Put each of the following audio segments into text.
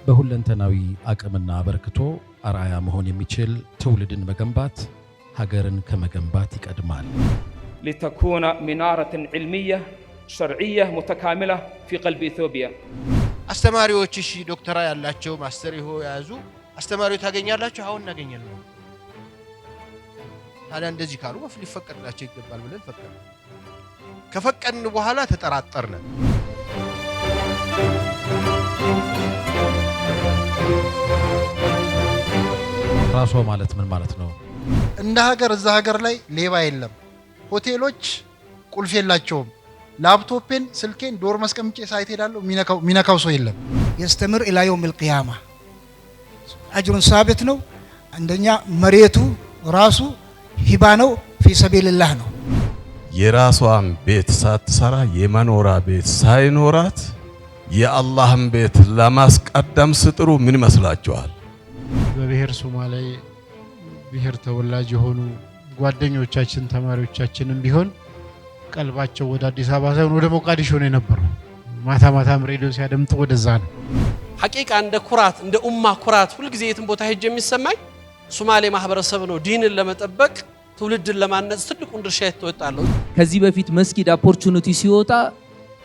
በሁለንተናዊ አቅምና አበርክቶ አርአያ መሆን የሚችል ትውልድን መገንባት ሀገርን ከመገንባት ይቀድማል። لتكون منارة علمية شرعية متكاملة في قلب إثيوبيا. አስተማሪዎች እሺ ዶክተራ ያላቸው ማስተር ያዙ አስተማሪው ታገኛላችሁ አሁን እናገኛለን። ታዲያ እንደዚህ ካሉ ወፍ ሊፈቀድላቸው ይገባል ብለን ፈቀድን። ከፈቀድን በኋላ ተጠራጠርን። ራሷ ማለት ምን ማለት ነው? እንደ ሀገር እዛ ሀገር ላይ ሌባ የለም። ሆቴሎች ቁልፍ የላቸውም። ላፕቶፔን ስልኬን ዶር መስቀምጬ ሳይት ሄዳለሁ ሚነካው ሰው የለም። يستمر الى يوم القيامه اجر ثابت ነው። አንደኛ መሬቱ ራሱ ሂባ ነው في سبيل الله ነው። የራሷን ቤት ሳትሰራ የመኖራ ቤት ሳይኖራት የአላህን ቤት ለማስቀደም ስጥሩ ምን መስላችኋል? በብሔር ሶማሌ ብሔር ተወላጅ የሆኑ ጓደኞቻችን ተማሪዎቻችንም ቢሆን ቀልባቸው ወደ አዲስ አበባ ሳይሆን ወደ ሞቃዲሾ ነው የነበረው። ማታም ሬዲዮ ሲያደምጡ ወደዛ ነው። ሐቂቃ እንደ ኩራት እንደ ኡማ ኩራት ሁሉ ጊዜ የትም ቦታ ሄጄ የሚሰማኝ ሶማሌ ማህበረሰብ ነው ዲንን ለመጠበቅ ትውልድን ለማነጽ ትልቁን ድርሻ የተወጣለው። ከዚህ በፊት መስጊድ ኦፖርቹኒቲ ሲወጣ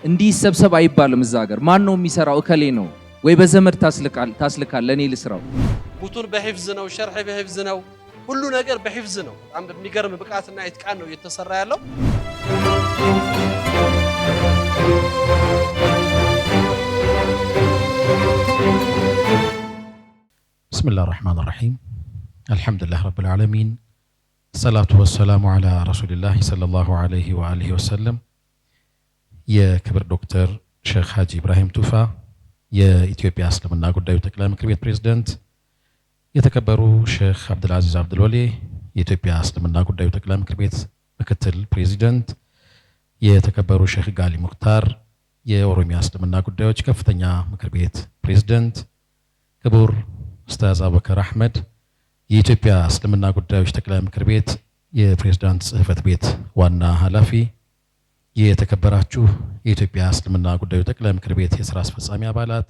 እንዲህ ሰብሰብ አይባልም። እዛ ሀገር ማን ነው የሚሰራው? እከሌ ነው ወይ በዘመድ ታስልካል ለኔ ልስራው። ቡቱን በሂፍዝ ነው፣ ሸርህ በሂፍዝ ነው፣ ሁሉ ነገር በሂፍዝ ነው። በጣም በሚገርም ብቃትና ኢትቃን ነው እየተሰራ ያለው። ብስሚላሂ ረህማኒ ረሂም አልሐምዱሊላህ ረብል ዓለሚን ሰላቱ ወሰላሙ ዐላ ረሱሊላህ ሰለላሁ ዐለይሂ ወአሊሂ ወሰለም። የክብር ዶክተር ሼክ ሀጂ ኢብራሂም ቱፋ የኢትዮጵያ እስልምና ጉዳዮች ጠቅላይ ምክር ቤት ፕሬዝዳንት፣ የተከበሩ ሼክ አብዱልአዚዝ አብዱልወሊ የኢትዮጵያ እስልምና ጉዳዮች ጠቅላይ ምክር ቤት ምክትል ፕሬዝዳንት፣ የተከበሩ ሼክ ጋሊ ሙክታር የኦሮሚያ እስልምና ጉዳዮች ከፍተኛ ምክር ቤት ፕሬዝዳንት፣ ክቡር ኡስታዝ አቡበከር አህመድ የኢትዮጵያ እስልምና ጉዳዮች ጠቅላይ ምክር ቤት የፕሬዝዳንት ጽህፈት ቤት ዋና ኃላፊ፣ የተከበራችሁ የኢትዮጵያ እስልምና ጉዳዮች ጠቅላይ ምክር ቤት የሥራ አስፈጻሚ አባላት፣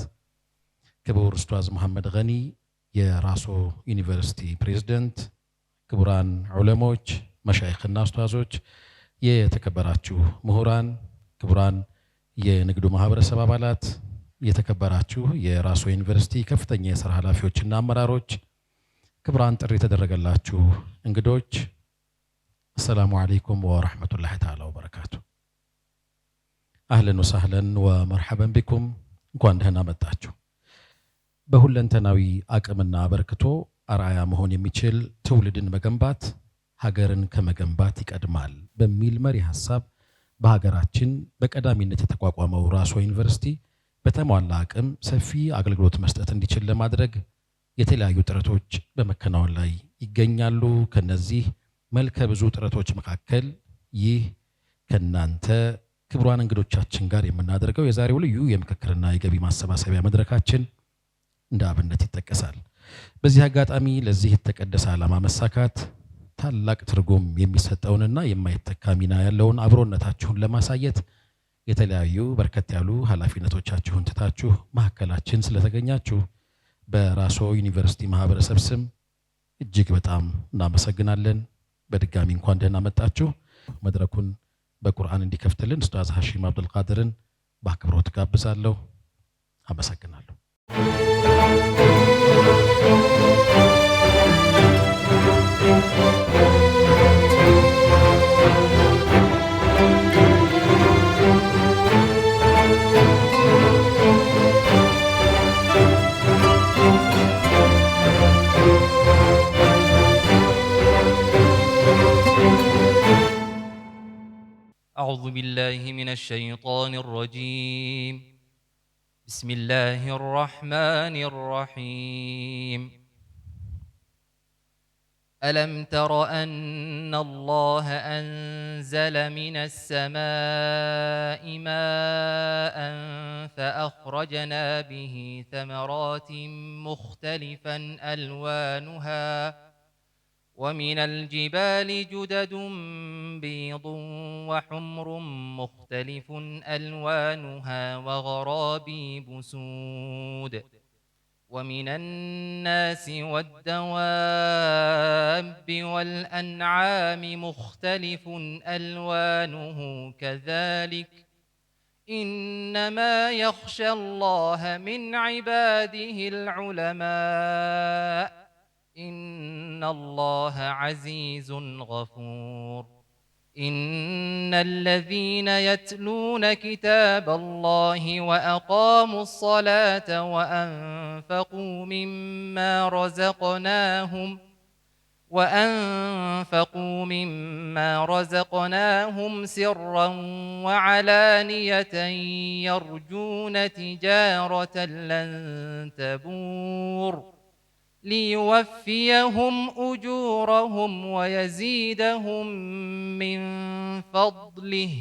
ክቡር ኡስታዝ መሐመድ ገኒ የራሶ ዩኒቨርሲቲ ፕሬዝዳንት፣ ክቡራን ዑለሞች፣ መሻይኽና ኡስታዞች፣ የተከበራችሁ ምሁራን፣ ክቡራን የንግዱ ማህበረሰብ አባላት፣ የተከበራችሁ የራሶ ዩኒቨርሲቲ ከፍተኛ የሥራ ኃላፊዎችና አመራሮች፣ ክቡራን ጥሪ የተደረገላችሁ እንግዶች፣ አሰላሙ አለይኩም ወራህመቱላሂ ተዓላ ወበረካቱ። አህለን ወሰህለን ወመርሐበን ቢኩም፣ እንኳን ደህና መጣችሁ። በሁለንተናዊ አቅምና አበርክቶ አርአያ መሆን የሚችል ትውልድን መገንባት ሀገርን ከመገንባት ይቀድማል በሚል መሪ ሐሳብ በሀገራችን በቀዳሚነት የተቋቋመው ራሶ ዩኒቨርሲቲ በተሟላ አቅም ሰፊ አገልግሎት መስጠት እንዲችል ለማድረግ የተለያዩ ጥረቶች በመከናወን ላይ ይገኛሉ። ከነዚህ መልከ ብዙ ጥረቶች መካከል ይህ ከናንተ ክቡራን እንግዶቻችን ጋር የምናደርገው የዛሬው ልዩ የምክክርና የገቢ ማሰባሰቢያ መድረካችን እንደ አብነት ይጠቀሳል። በዚህ አጋጣሚ ለዚህ የተቀደሰ ዓላማ መሳካት ታላቅ ትርጉም የሚሰጠውንና የማይተካ ሚና ያለውን አብሮነታችሁን ለማሳየት የተለያዩ በርከት ያሉ ኃላፊነቶቻችሁን ትታችሁ ማዕከላችን ስለተገኛችሁ በራሶ ዩኒቨርሲቲ ማህበረሰብ ስም እጅግ በጣም እናመሰግናለን። በድጋሚ እንኳን ደህና መጣችሁ። መድረኩን በቁርአን እንዲከፍትልን ኡስታዝ ሐሺም አብዱልቃድርን በአክብሮት ጋብዛለሁ። አመሰግናለሁ። أعوذ بالله من الشيطان الرجيم. بسم الله الرحمن الرحيم. ألم تر أن الله أنزل من السماء ماء فأخرجنا به ثمرات مختلفا ألوانها ومن الجبال جدد بيض وحمر مختلف ألوانها وغرابيب سود ومن الناس والدواب والأنعام مختلف ألوانه كذلك إنما يخشى الله من عباده العلماء إن الله عزيز غفور إن الذين يتلون كتاب الله وأقاموا الصلاة وأنفقوا مما رزقناهم سرا وعلانية يرجون تجارة لن تبور ليوفيهم أجورهم ويزيدهم من فضله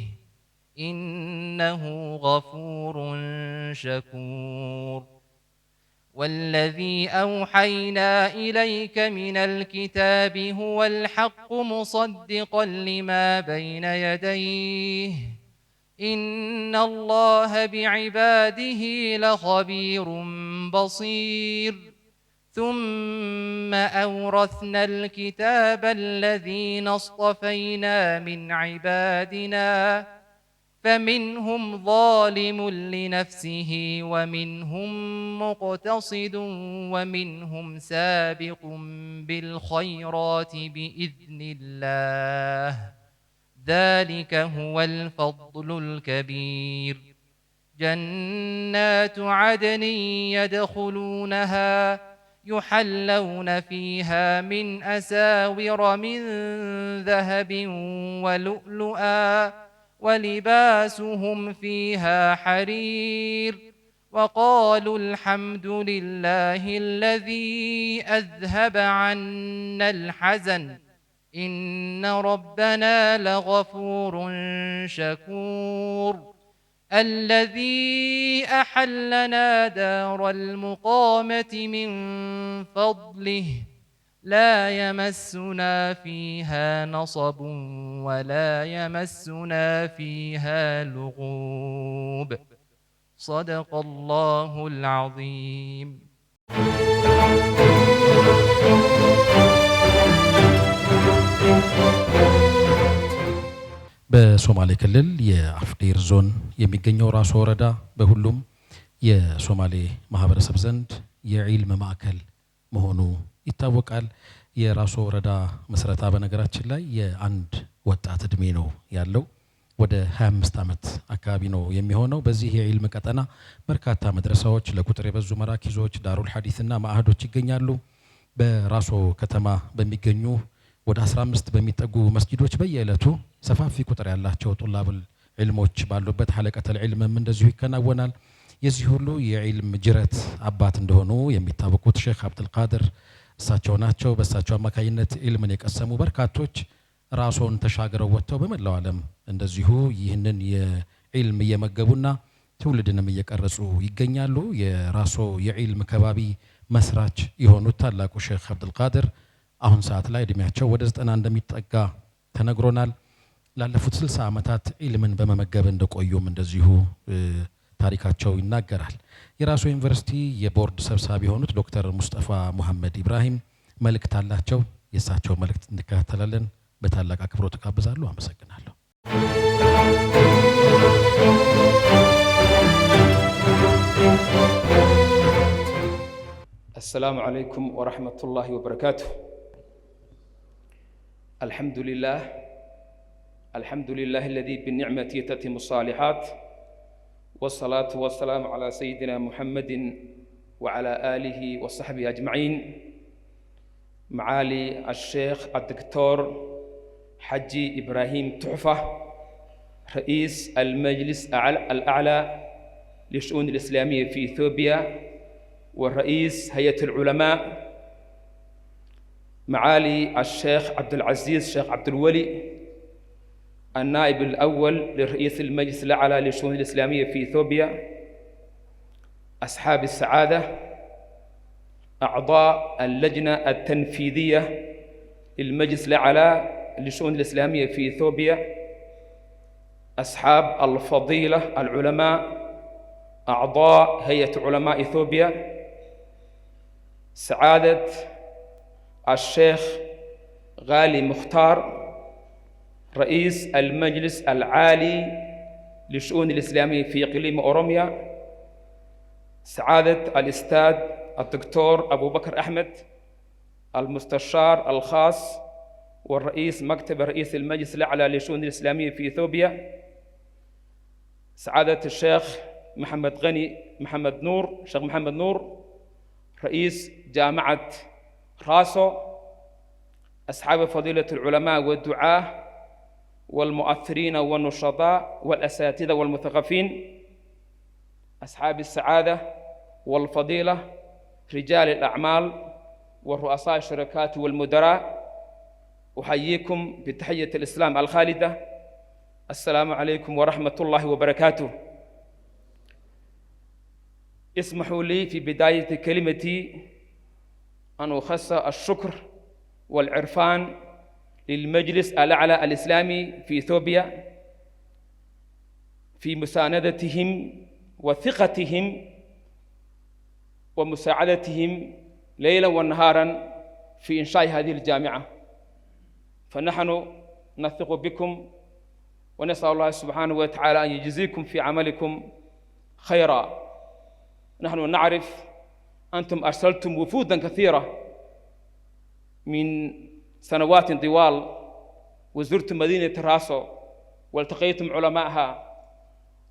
إنه غفور شكور والذي أوحينا إليك من الكتاب هو الحق مصدقا لما بين يديه إن الله بعباده لخبير بصير ثم أورثنا الكتاب الذين اصطفينا من عبادنا فمنهم ظالم لنفسه ومنهم مقتصد ومنهم سابق بالخيرات بإذن الله ذلك هو الفضل الكبير جنات عدن يدخلونها يحلون فيها من أساور من ذهب ولؤلؤا ولباسهم فيها حرير وقالوا الحمد لله الذي أذهب عنا الحزن إن ربنا لغفور شكور الذي أحلنا دار المقامة من فضله لا يمسنا فيها نصب ولا يمسنا فيها لغوب صدق الله العظيم በሶማሌ ክልል የአፍዴር ዞን የሚገኘው ራሱ ወረዳ በሁሉም የሶማሌ ማህበረሰብ ዘንድ የዒልም ማዕከል መሆኑ ይታወቃል። የራሱ ወረዳ መስረታ በነገራችን ላይ የአንድ ወጣት እድሜ ነው ያለው። ወደ 25 ዓመት አካባቢ ነው የሚሆነው። በዚህ የዒልም ቀጠና በርካታ መድረሳዎች፣ ለቁጥር የበዙ መራኪዞች፣ ዳሩል ሐዲስና ማዕህዶች ይገኛሉ። በራሱ ከተማ በሚገኙ ወደ 15 በሚጠጉ መስጂዶች በየዕለቱ ሰፋፊ ቁጥር ያላቸው ጡላብል ዒልሞች ባሉበት ሐለቀተል ዒልምም እንደዚሁ ይከናወናል። የዚህ ሁሉ የዒልም ጅረት አባት እንደሆኑ የሚታወቁት ሼክ አብዱልቃድር እሳቸው ናቸው። በእሳቸው አማካኝነት ዒልምን የቀሰሙ በርካቶች ራስዎን ተሻግረው ወጥተው በመላው ዓለም እንደዚሁ ይህንን የዒልም እየመገቡና ትውልድንም እየቀረጹ ይገኛሉ። የራሶ የዒልም ከባቢ መስራች የሆኑት ታላቁ ሼክ አብዱልቃድር አሁን ሰዓት ላይ እድሜያቸው ወደ 90 እንደሚጠጋ ተነግሮናል። ላለፉት 60 ዓመታት ዒልምን በመመገብ እንደቆዩም እንደዚሁ ታሪካቸው ይናገራል። የራሱ ዩኒቨርሲቲ የቦርድ ሰብሳቢ የሆኑት ዶክተር ሙስጠፋ ሙሐመድ ኢብራሂም መልእክት አላቸው። የእሳቸው መልእክት እንከታተላለን። በታላቅ አክብሮት ተጋብዛለሁ። አመሰግናለሁ። السلام عليكم ورحمة الله وبركاته. الحمد لله الذي بالنعمة تتم الصالحات والصلاة والسلام على سيدنا محمد وعلى آله وصحبه أجمعين. معالي الشيخ الدكتور حجي إبراهيم تحفة رئيس المجلس الأعلى للشؤون الإسلامية في إثيوبيا والرئيس هيئة العلماء، معالي الشيخ عبد العزيز الشيخ عبد الولي النائب الأول لرئيس المجلس الأعلى للشؤون الإسلامية في إثيوبيا، أصحاب السعادة، أعضاء اللجنة التنفيذية للمجلس الأعلى للشؤون الإسلامية في إثيوبيا، أصحاب الفضيلة العلماء، أعضاء هيئة علماء إثيوبيا، سعادة الشيخ غالي مختار رئيس المجلس العالي للشؤون الإسلامية في إقليم أوروميا، سعادة الأستاذ الدكتور أبو بكر أحمد المستشار الخاص والرئيس مكتب رئيس المجلس الأعلى للشؤون الإسلامية في إثيوبيا، سعادة الشيخ محمد نور رئيس جامعة راسو، أصحاب فضيلة العلماء والدعاة والمؤثرين والنشطاء والأساتذة والمثقفين، أصحاب السعادة والفضيلة، رجال الأعمال ورؤساء الشركات والمدراء، أحييكم بتحية الإسلام الخالدة، السلام عليكم ورحمة الله وبركاته. اسمحوا لي في بداية كلمتي أن أخص الشكر والعرفان للمجلس الأعلى الإسلامي في إثيوبيا في مساندتهم وثقتهم ومساعدتهم ليلا ونهارا في إنشاء هذه الجامعة، فنحن نثق بكم ونسأل الله سبحانه وتعالى أن يجزيكم في عملكم خيرا. نحن نعرف أنتم أرسلتم وفودا كثيرة من سنوات طوال وزرتم مدينة راسو والتقيتم علماءها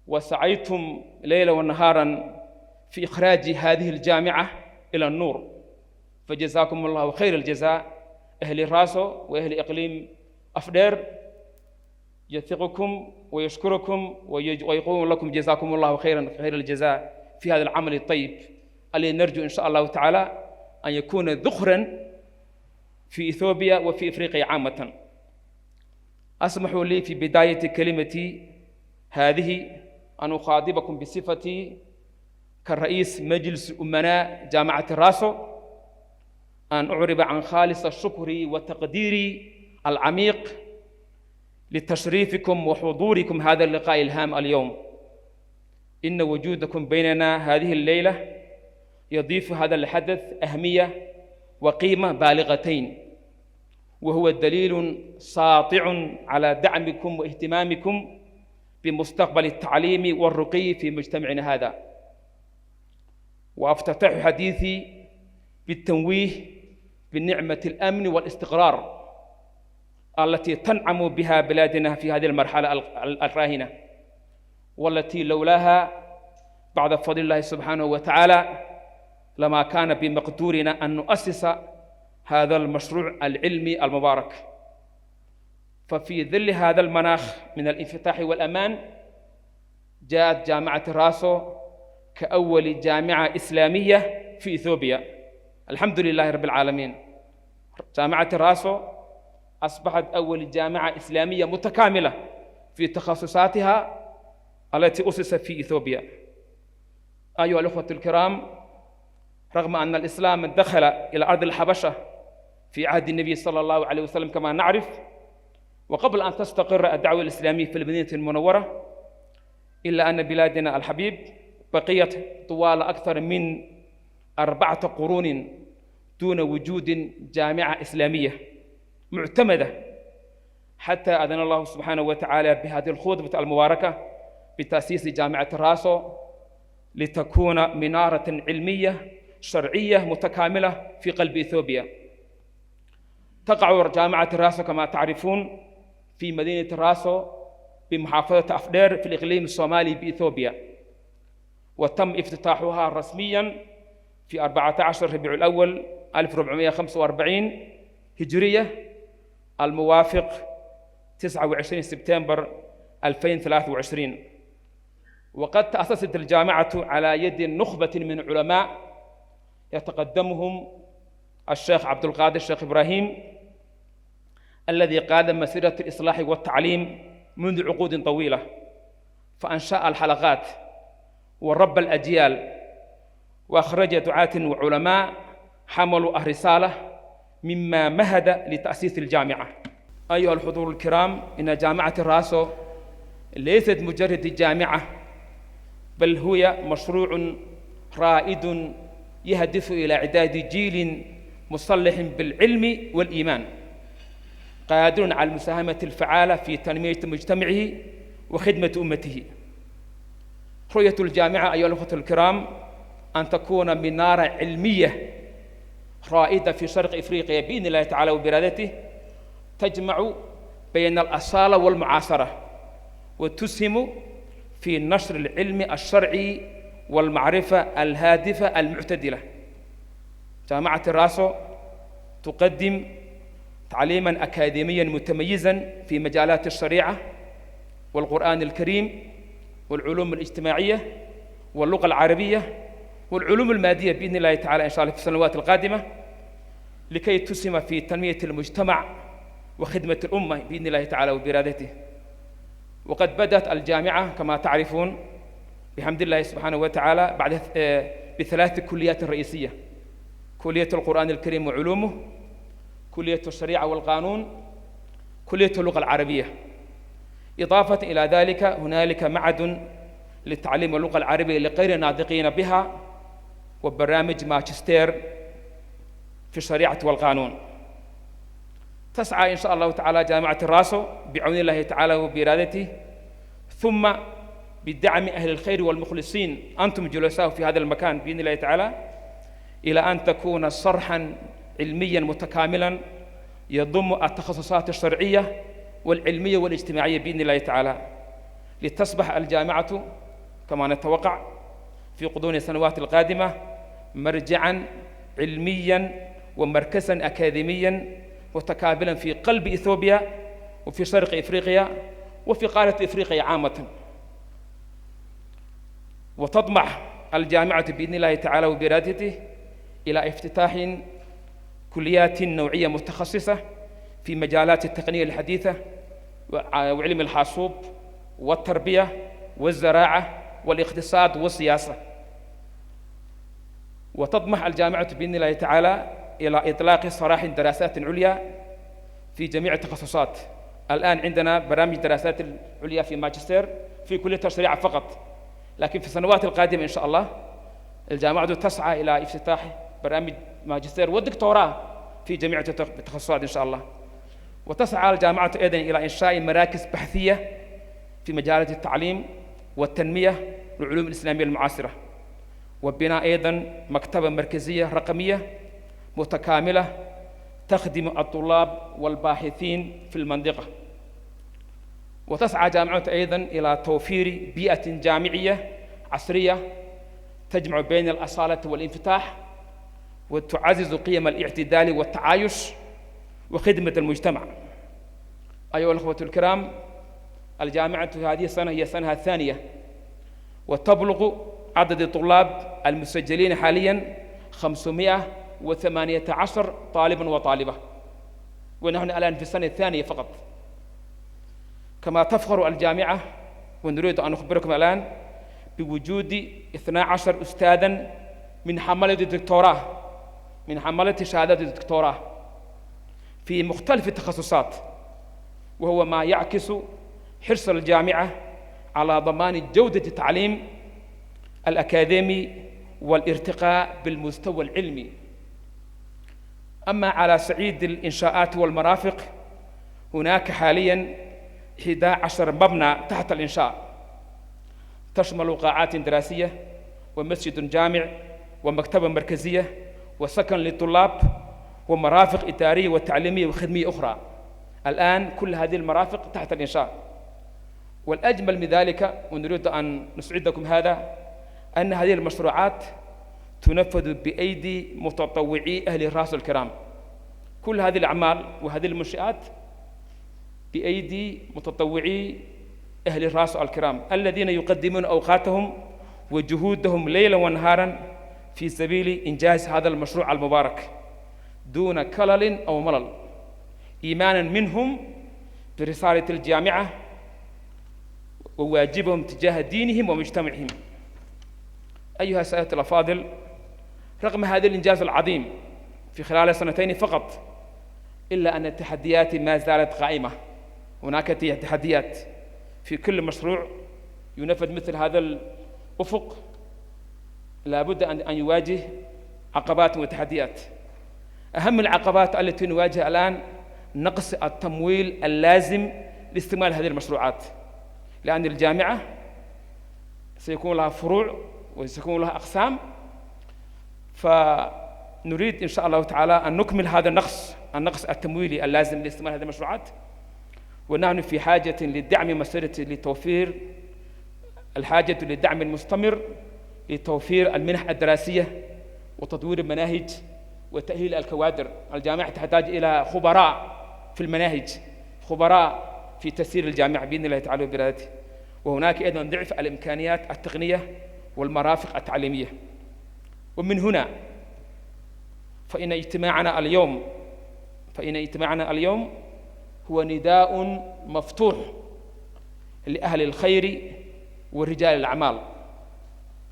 وسعيتم ليلا ونهارا في إخراج هذه الجامعة إلى النور، فجزاكم الله خير الجزاء. أهل راسو وأهل إقليم أفدير يثقكم ويشكركم ويقول لكم جزاكم الله خير الجزاء في هذا العمل الطيب الذي نرجو إن شاء الله تعالى أن يكون ذخرا في إثيوبيا وفي إفريقيا عامة. أسمحوا لي في بداية كلمتي هذه أن أخاطبكم بصفتي كرئيس مجلس أمناء جامعة راسو أن أعرب عن خالص الشكر وتقديري العميق لتشريفكم وحضوركم هذا اللقاء الهام اليوم. إن وجودكم بيننا هذه الليلة يضيف هذا الحدث أهمية وقيمة بالغتين، وهو دليل ساطع على دعمكم واهتمامكم بمستقبل التعليم والرقي في مجتمعنا هذا. وأفتتح حديثي بالتنويه بنعمة الأمن والاستقرار التي تنعم بها بلادنا في هذه المرحلة الراهنة، والتي لولاها بعد فضل الله سبحانه وتعالى لما كان بمقدورنا أن نؤسس هذا المشروع العلمي المبارك. ففي ظل هذا المناخ من الانفتاح والأمان جاءت جامعة راسو كأول جامعة إسلامية في إثيوبيا، الحمد لله رب العالمين. جامعة راسو أصبحت أول جامعة إسلامية متكاملة في تخصصاتها التي أسست في إثيوبيا. أيها الأخوة الكرام، رغم أن الإسلام دخل إلى أرض الحبشة في عهد النبي صلى الله عليه وسلم كما نعرف، وقبل أن تستقر الدعوة الإسلامية في المدينة المنورة، إلا أن بلادنا الحبيب بقيت طوال أكثر من 4 قرون دون وجود جامعة إسلامية معتمدة، حتى أذن الله سبحانه وتعالى بهذه الخطبة المباركة بتأسيس جامعة راسو لتكون منارة علمية شرعية متكاملة في قلب إثيوبيا. تقع جامعة راسو كما تعرفون في مدينة راسو بمحافظة أفدير في الإقليم الصومالي بإثيوبيا، وتم افتتاحها رسمياً في 14 ربيع الأول 1445 هجرية الموافق 29 سبتمبر 2023. وقد تأسست الجامعة على يد نخبة من علماء يتقدمهم الشيخ عبد القادر الشيخ إبراهيم الذي قاد مسيرة الإصلاح والتعليم منذ عقود طويلة، فأنشأ الحلقات ورب الأجيال وأخرج دعاة وعلماء حملوا الرسالة مما مهد لتأسيس الجامعة. أيها الحضور الكرام، إن جامعة راسو ليست مجرد جامعة، بل هي مشروع رائد يهدف إلى إعداد جيل مصلح بالعلم والإيمان قادر على المساهمة الفعالة في تنمية مجتمعه وخدمة أمته. رؤية الجامعة أيها الأخوة الكرام أن تكون منارة علمية رائدة في شرق إفريقيا بإذن الله تعالى وبإرادته، تجمع بين الأصالة والمعاصرة، وتسهم في نشر العلم الشرعي والمعرفة الهادفة المعتدلة. جامعة الراسو تقدم تعليما أكاديميا متميزا في مجالات الشريعة والقرآن الكريم والعلوم الاجتماعية واللغة العربية والعلوم المادية بإذن الله تعالى إن شاء الله في السنوات القادمة، لكي تسهم في تنمية المجتمع وخدمة الأمة بإذن الله تعالى وبإرادته. وقد بدأت الجامعة كما تعرفون بحمد الله سبحانه وتعالى بعد بثلاث كليات رئيسية: كلية القرآن الكريم وعلومه، كلية الشريعة والقانون، كلية اللغة العربية. إضافة إلى ذلك هنالك معهد للتعليم اللغة العربية لغير الناطقين بها، وبرنامج ماجستير في الشريعة والقانون. تسعى إن شاء الله تعالى جامعة الراسو بعون الله تعالى وبإرادته، ثم بدعم أهل الخير والمخلصين أنتم جلساء في هذا المكان بإذن الله تعالى، إلى أن تكون صرحا علميا متكاملا يضم التخصصات الشرعية والعلمية والاجتماعية بإذن الله تعالى، لتصبح الجامعة كما نتوقع في غضون السنوات القادمة مرجعا علميا ومركزا أكاديميا متكاملا في قلب إثيوبيا وفي شرق إفريقيا وفي قارة إفريقيا عامة. وتطمح الجامعة بإذن الله تعالى وبإرادته إلى افتتاح كليات نوعية متخصصة في مجالات التقنية الحديثة وعلم الحاسوب والتربية والزراعة والاقتصاد والسياسة. وتطمح الجامعة بإذن الله تعالى إلى إطلاق سراح دراسات عليا في جميع التخصصات. الآن عندنا برامج دراسات العليا في ماجستير في كلية الشريعة فقط، لكن في السنوات القادمة إن شاء الله الجامعة تسعى إلى افتتاح برامج ماجستير والدكتوراه في جميع التخصصات إن شاء الله. وتسعى الجامعة أيضا إلى إنشاء مراكز بحثية في مجالات التعليم والتنمية والعلوم الإسلامية المعاصرة، وبناء أيضا مكتبة مركزية رقمية متكاملة تخدم الطلاب والباحثين في المنطقة. وتسعى جامعة أيضا إلى توفير بيئة جامعية عصرية تجمع بين الأصالة والانفتاح، وتعزز قيم الاعتدال والتعايش وخدمة المجتمع. أيها الأخوة الكرام، الجامعة هذه السنة هي سنها الثانية، وتبلغ عدد الطلاب المسجلين حاليا 518 طالبا وطالبة، ونحن الآن في السنة الثانية فقط. كما تفخر الجامعة، ونريد أن نخبركم الآن بوجود 12 أستاذا من حملة الدكتوراه، من حملة شهادة الدكتوراه في مختلف التخصصات، وهو ما يعكس حرص الجامعة على ضمان جودة التعليم الأكاديمي والارتقاء بالمستوى العلمي. أما على صعيد الإنشاءات والمرافق، هناك حالياً 11 مبنى تحت الإنشاء، تشمل قاعات دراسية ومسجد جامع ومكتبة مركزية وسكن للطلاب ومرافق إدارية وتعليمية وخدمية أخرى. الآن كل هذه المرافق تحت الإنشاء. والأجمل من ذلك، ونريد أن نسعدكم هذا، أن هذه المشروعات تنفذ بأيدي متطوعي أهل الراس الكرام. كل هذه الأعمال وهذه المنشآت بأيدي متطوعي أهل الراس الكرام الذين يقدمون أوقاتهم وجهودهم ليلا ونهارا في سبيل إنجاز هذا المشروع المبارك دون كلل أو ملل، إيمانا منهم برسالة الجامعة وواجبهم تجاه دينهم ومجتمعهم. أيها السادة الأفاضل، رغم هذا الإنجاز العظيم في خلال سنتين فقط، إلا أن التحديات ما زالت قائمة. هناك تحديات في كل مشروع ينفذ مثل هذا الأفق، لا بد أن يواجه عقبات وتحديات. أهم العقبات التي نواجهها الآن نقص التمويل اللازم لاستكمال هذه المشروعات، لأن الجامعة سيكون لها فروع وسيكون لها أقسام، فنريد إن شاء الله تعالى أن نكمل هذا النقص التمويلي اللازم لاستكمال هذه المشروعات. ونحن في حاجة للدعم مسيرة لتوفير الحاجة للدعم المستمر لتوفير المنح الدراسية وتطوير المناهج وتأهيل الكوادر. الجامعة تحتاج إلى خبراء في المناهج، خبراء في تسيير الجامعة بإذن الله تعالى وبإرادته. وهناك أيضا ضعف الإمكانيات التقنية والمرافق التعليمية. ومن هنا فإن اجتماعنا اليوم هو نداء مفتوح لأهل الخير ورجال الأعمال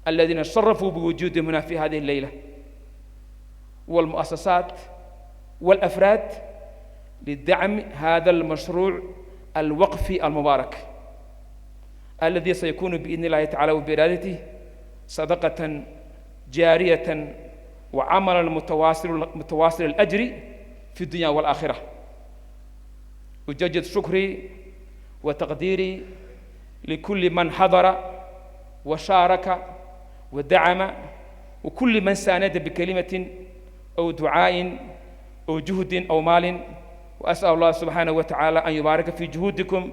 الذين شرفوا بوجودهم هنا في هذه الليلة، والمؤسسات والأفراد، لدعم هذا المشروع الوقفي المبارك الذي سيكون بإذن الله تعالى وبإرادته صدقة جارية وعملا متواصل الأجر في الدنيا والآخرة. أجدد شكري وتقديري لكل من حضر وشارك ودعم، وكل من ساند بكلمة أو دعاء أو جهد أو مال. وأسأل الله سبحانه وتعالى أن يبارك في جهودكم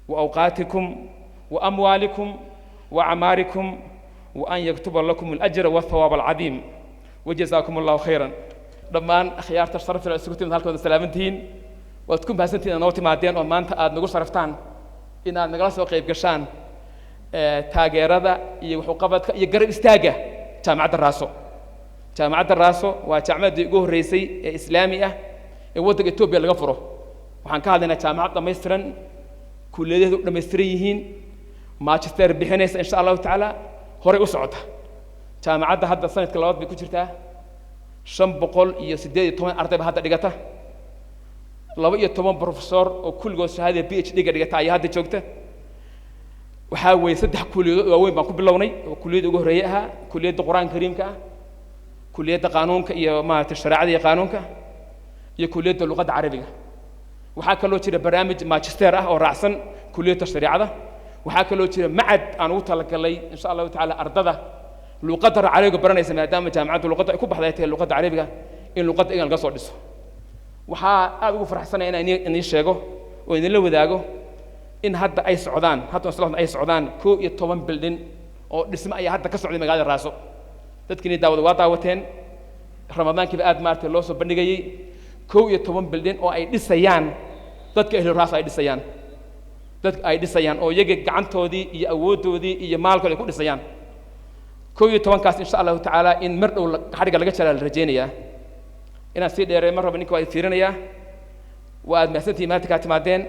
وأوقاتكم وأموالكم وأعماركم، وأن يكتب لكم الأجر والثواب العظيم، وجزاكم الله خيرا. لما خيارة الشرف السكوتين هالكم السلامتين وتكون بحسنتين نوتي مادين وما أنت نقول شرفتان إن نقرأ وقيب قشان تاجرة يحقبت يقرب استاجة جامعة الراسو وجامعة يقول رئيسي إسلامية ودق إثيوبيا الغفرة وحن كهذا جامعة دميسترن كلية دميستريين مانشستر بحنيس إن شاء الله تعالى هوري أسعودها جامعة هذا السنة كلاوات بكتيرتها شن بقول يسدي تومن أرتب هذا دقته لو تومن بروفيسور وكل جوز هذا PhD دقته أي هذا شوكته وحاول يصدق كلية وين ما كل لوني وكلية جوهريها كلية القرآن الكريم كلية قانون يا ما تشرع هذه قانون يا كلية اللغة العربية وحكى له ترى برامج مانشستر أو رأسا كلية الشريعة هذا وحكى له ترى معد أنا وطلق لي إن شاء الله تعالى أرضه اللغة العربية برنا يسمى دام جامعة اللغة يكون بحذاته اللغة العربية إن اللغة إن القصة دسه أقول فرح سنة إني شجعه وإني لو ذاقه إن هذا أي سعودان هذا أصلاً أي سعودان كو يتومن بلدين أو اسم أي هذا كسعودي مقال الراسو تذكرني داود واتاوتين رمضان كيف آد مارت اللوسو بندقي كو يتومن بلدين أو أي دسيان تذكر أهل الراس أي دسيان أو يجي عن تودي يأود تودي يمال كل يكون دسيان كو يتومن كاس إن شاء الله تعالى إن مرة حرق لقيت على الرجينية إن سيد مرة بنيكوا يثيرنيا وآد مسنتي ما تكات مادين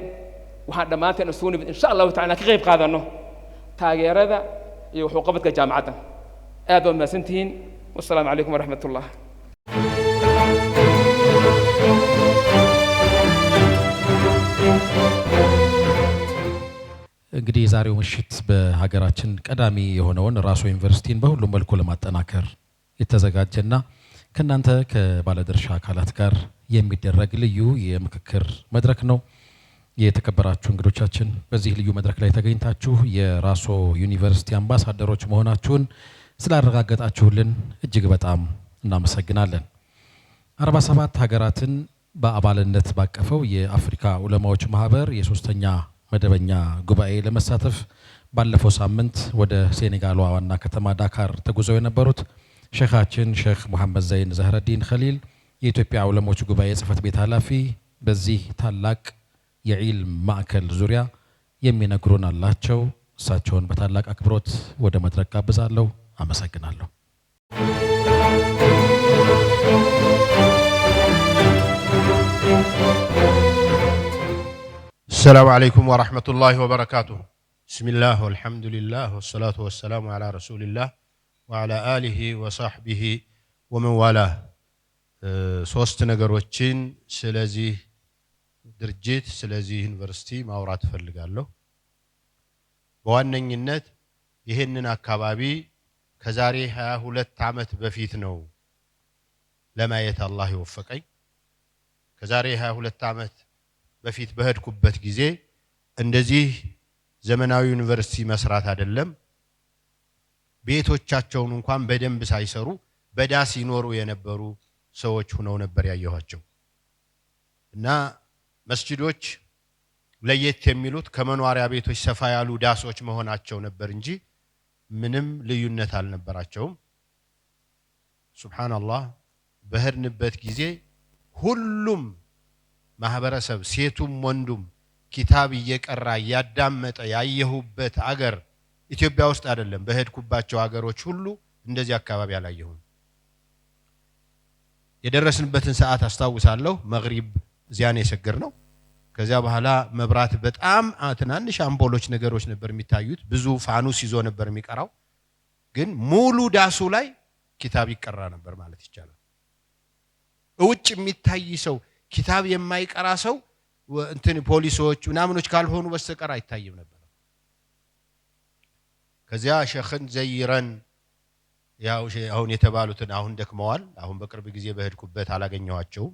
وحنا ما تنسوني إن شاء الله تعالى كيف قادرنا تاجر هذا يحققت جامعة هذا ما سنتين. والسلام عليكم ورحمة الله. እንግዲህ ዛሬው ምሽት በሀገራችን ቀዳሚ የሆነውን ራሱ ዩኒቨርሲቲን በሁሉም መልኩ ለማጠናከር የተዘጋጀና ከናንተ ከባለድርሻ አካላት ጋር የሚደረግ ልዩ የምክክር መድረክ ነው። የተከበራችሁ እንግዶቻችን በዚህ ልዩ መድረክ ላይ ተገኝታችሁ የራሱ ዩኒቨርሲቲ አምባሳደሮች መሆናችሁን ስላረጋገጣችሁልን እጅግ በጣም እናመሰግናለን። 47 ሀገራትን በአባልነት ባቀፈው የአፍሪካ ዑለማዎች ማህበር የሶስተኛ መደበኛ ጉባኤ ለመሳተፍ ባለፈው ሳምንት ወደ ሴኔጋሏ ዋና ከተማ ዳካር ተጉዘው የነበሩት ሼኻችን ሼኽ መሐመድ ዘይን ዘህረዲን ኸሊል የኢትዮጵያ ዑለሞች ጉባኤ ጽህፈት ቤት ኃላፊ በዚህ ታላቅ የዒልም ማዕከል ዙሪያ የሚነግሩን አላቸው። እሳቸውን በታላቅ አክብሮት ወደ መድረክ ጋብዛለሁ። አመሰግናለሁ። السلام عليكم ورحمة الله وبركاته. بسم الله والحمد لله والصلاة والسلام على رسول الله وعلى آله وصحبه ومن والاه. ሶስት ነገሮችን ስለዚህ ድርጅት ስለዚህ ዩኒቨርሲቲ ማውራት ፈልጋለሁ። በዋነኝነት ይሄንን አካባቢ ከዛሬ 22 ዓመት በፊት ነው ለማየት አላህ ይወፈቀኝ። ከዛሬ 22 ዓመት በፊት በሄድኩበት ጊዜ እንደዚህ ዘመናዊ ዩኒቨርሲቲ መስራት አይደለም ቤቶቻቸውን እንኳን በደንብ ሳይሰሩ በዳስ ይኖሩ የነበሩ ሰዎች ሆነው ነበር ያየኋቸው። እና መስጂዶች ለየት የሚሉት ከመኖሪያ ቤቶች ሰፋ ያሉ ዳሶች መሆናቸው ነበር እንጂ ምንም ልዩነት አልነበራቸውም። ሱብሃንአላህ በሄድንበት ጊዜ ሁሉም ማህበረሰብ ሴቱም ወንዱም ኪታብ እየቀራ ያዳመጠ ያየሁበት አገር ኢትዮጵያ ውስጥ አይደለም። በሄድኩባቸው አገሮች ሁሉ እንደዚህ አካባቢ አላየሁም። የደረስንበትን ሰዓት አስታውሳለሁ። መግሪብ ዚያን የሰገር ነው። ከዚያ በኋላ መብራት በጣም ትናንሽ አምፖሎች ነገሮች ነበር የሚታዩት። ብዙ ፋኑስ ይዞ ነበር የሚቀራው። ግን ሙሉ ዳሱ ላይ ኪታብ ይቀራ ነበር ማለት ይቻላል። ውጭ የሚታይ ሰው ኪታብ የማይቀራ ሰው እንትን ፖሊሶች ምናምኖች ካልሆኑ በስተቀር አይታይም ነበር። ከዚያ ሸኽን ዘይረን ያው አሁን የተባሉትን አሁን ደክመዋል። አሁን በቅርብ ጊዜ በሄድኩበት አላገኘኋቸውም፣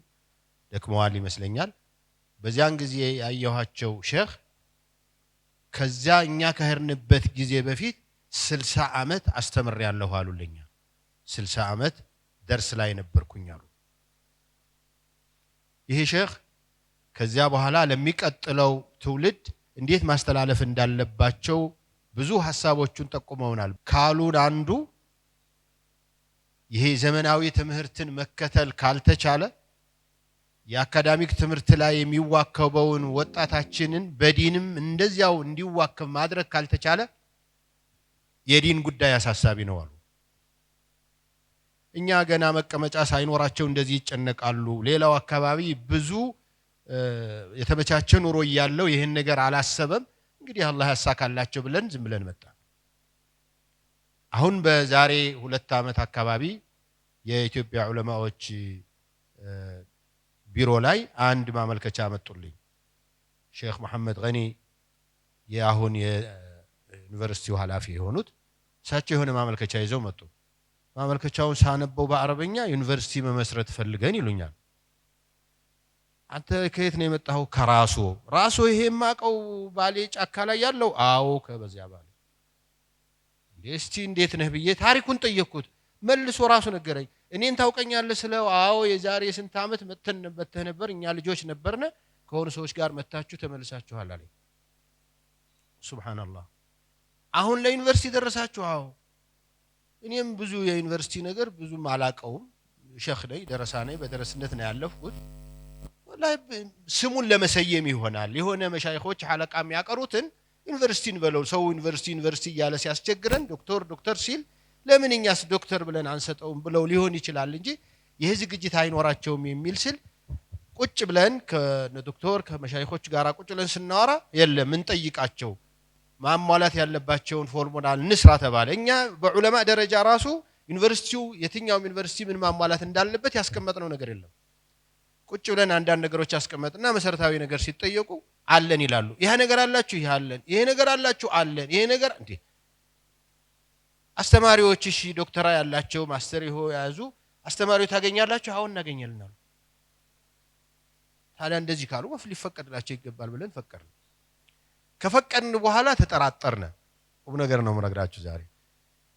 ደክመዋል ይመስለኛል። በዚያን ጊዜ ያየኋቸው ሼኽ ከዚያ እኛ ከሄድንበት ጊዜ በፊት 60 ዓመት አስተምሬያለሁ አሉልኝ። 60 ዓመት ደርስ ላይ ነበርኩኝ አሉ። ይሄ ሼኽ ከዚያ በኋላ ለሚቀጥለው ትውልድ እንዴት ማስተላለፍ እንዳለባቸው ብዙ ሐሳቦችን ጠቁመውናል። ካሉን አንዱ ይሄ ዘመናዊ ትምህርትን መከተል ካልተቻለ የአካዳሚክ ትምህርት ላይ የሚዋከበውን ወጣታችንን በዲንም እንደዚያው እንዲዋከብ ማድረግ ካልተቻለ የዲን ጉዳይ አሳሳቢ ነው አሉ። እኛ ገና መቀመጫ ሳይኖራቸው እንደዚህ ይጨነቃሉ። ሌላው አካባቢ ብዙ የተመቻቸ ኑሮ ያለው ይሄን ነገር አላሰበም። እንግዲህ አላህ ያሳካላቸው ብለን ዝም ብለን መጣ። አሁን በዛሬ 2 ዓመት አካባቢ የኢትዮጵያ ዑለማዎች ቢሮ ላይ አንድ ማመልከቻ መጡልኝ። ሼኽ መሐመድ ገኒ የአሁን የዩኒቨርሲቲው ኃላፊ የሆኑት እሳቸው የሆነ ማመልከቻ ይዘው መጡ። ማመልከቻውን ሳነበው በአረበኛ ዩኒቨርሲቲ መመስረት ፈልገን ይሉኛል። አንተ ከየት ነው የመጣኸው? ከራሶ። ራሶ ይሄ ማቀው ባሌ ጫካ ላይ ያለው? አዎ ከበዚያ ባሌ። እስቲ እንዴት ነህ ብዬ ታሪኩን ጠየቅኩት። መልሶ ራሱ ነገረኝ። እኔን ታውቀኛለህ ስለው አዎ የዛሬ ስንት ዓመት መጥተህ ነበር፣ እኛ ልጆች ነበርነ፣ ከሆኑ ሰዎች ጋር መጣችሁ ተመልሳችኋል አለኝ። ሱብሃንአላህ። አሁን ለዩኒቨርሲቲ ደረሳችሁ? አዎ። እኔም ብዙ የዩኒቨርሲቲ ነገር ብዙም አላቀውም። ሼኽ ነኝ፣ ደረሳ ነኝ፣ በደረስነት ነው ያለፍኩት። ወላሂ ስሙን ለመሰየም ይሆናል የሆነ መሻይኾች ሐለቃ የሚያቀሩትን ዩኒቨርሲቲን በለው። ሰው ዩኒቨርሲቲ እያለ ሲያስቸግረን ዶክተር ሲል ለምን እኛስ ዶክተር ብለን አንሰጠውም ብለው ሊሆን ይችላል እንጂ ይሄ ዝግጅት አይኖራቸውም የሚል ስል ቁጭ ብለን ከዶክተር ከመሻይኾች ጋር ቁጭ ብለን ስናወራ የለም እንጠይቃቸው ማሟላት ያለባቸውን ፎርሙላ እንስራ ተባለ። እኛ በዑለማ ደረጃ ራሱ ዩኒቨርሲቲው የትኛውም ዩኒቨርሲቲ ምን ማሟላት እንዳለበት ያስቀመጥነው ነገር የለም። ቁጭ ብለን አንዳንድ ነገሮች ያስቀመጥና መሰረታዊ ነገር ሲጠየቁ አለን ይላሉ። ይሄ ነገር አላችሁ? ይሄ አለን። ይሄ ነገር አላችሁ? አለን። ይሄ ነገር እንዴ አስተማሪዎች እሺ ዶክተራ ያላቸው ማስተር ያዙ አስተማሪዎች ታገኛላችሁ? አሁን እናገኛለን አሉ። ታዲያ እንደዚህ ካሉ ወፍ ሊፈቀድላቸው ይገባል ብለን ፈቀድን። ከፈቀድን በኋላ ተጠራጠርነ። ቁም ነገር ነው የምነግራችሁ ዛሬ።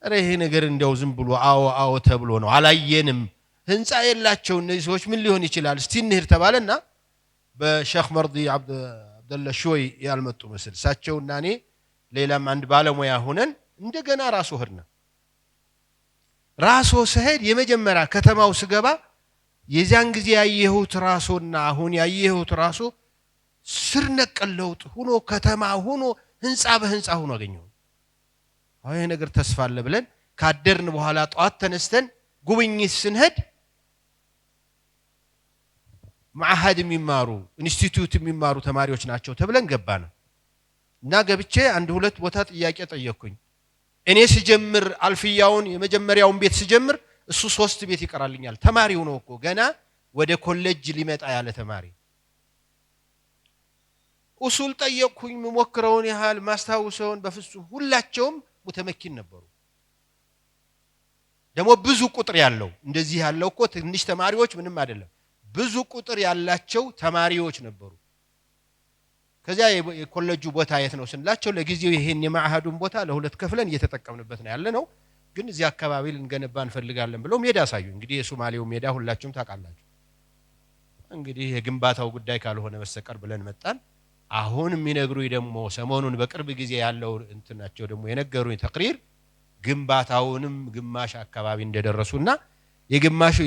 አረ ይሄ ነገር እንደው ዝም ብሎ አዎ ተብሎ ነው፣ አላየንም፣ ህንጻ የላቸው እነዚህ ሰዎች ምን ሊሆን ይችላል፣ እስቲ እንሂድ ተባለና በሼኽ መርዲ አብደላ ሾይ ያልመጡ መስል እሳቸውና እኔ ሌላም አንድ ባለሙያ ሆነን እንደገና ራሱ ሄድና ራሱ ስሄድ የመጀመሪያ ከተማው ስገባ የዚያን ጊዜ ያየሁት ራሱና አሁን ያየሁት ራሱ ስር ነቀል ለውጥ ሆኖ ከተማ ሆኖ ህንጻ በህንጻ ሆኖ አገኘሁ። አይ ነገር ተስፋ አለ ብለን ካደርን በኋላ ጧት ተነስተን ጉብኝት ስንሄድ ማዕሃድ የሚማሩ ኢንስቲትዩት የሚማሩ ተማሪዎች ናቸው ተብለን ገባን እና ገብቼ አንድ ሁለት ቦታ ጥያቄ ጠየቅኩኝ። እኔ ስጀምር አልፊያውን የመጀመሪያውን ቤት ስጀምር እሱ 3 ቤት ይቀራልኛል። ተማሪው ነው እኮ ገና ወደ ኮሌጅ ሊመጣ ያለ ተማሪ። ኡሱል ጠየቅኩኝ፣ መሞክረውን ያህል ማስታወሰውን በፍጹም ሁላቸውም ሙተመኪን ነበሩ። ደግሞ ብዙ ቁጥር ያለው እንደዚህ ያለው እኮ ትንሽ ተማሪዎች ምንም አይደለም ብዙ ቁጥር ያላቸው ተማሪዎች ነበሩ ከዚያ የኮሌጁ ቦታ የት ነው ስንላቸው ለጊዜው ይሄን የማዕሃዱን ቦታ ለሁለት ከፍለን እየተጠቀምንበት ነው ያለነው ግን እዚህ አካባቢ ልንገነባ እንፈልጋለን ብለው ሜዳ አሳዩ እንግዲህ የሶማሌው ሜዳ ሁላችሁም ታውቃላችሁ እንግዲህ የግንባታው ጉዳይ ካልሆነ በስተቀር ብለን መጣን አሁን የሚነግሩኝ ደግሞ ሰሞኑን በቅርብ ጊዜ ያለው እንትናቸው ደግሞ የነገሩኝ ተቅሪር ግንባታውንም ግማሽ አካባቢ እንደደረሱና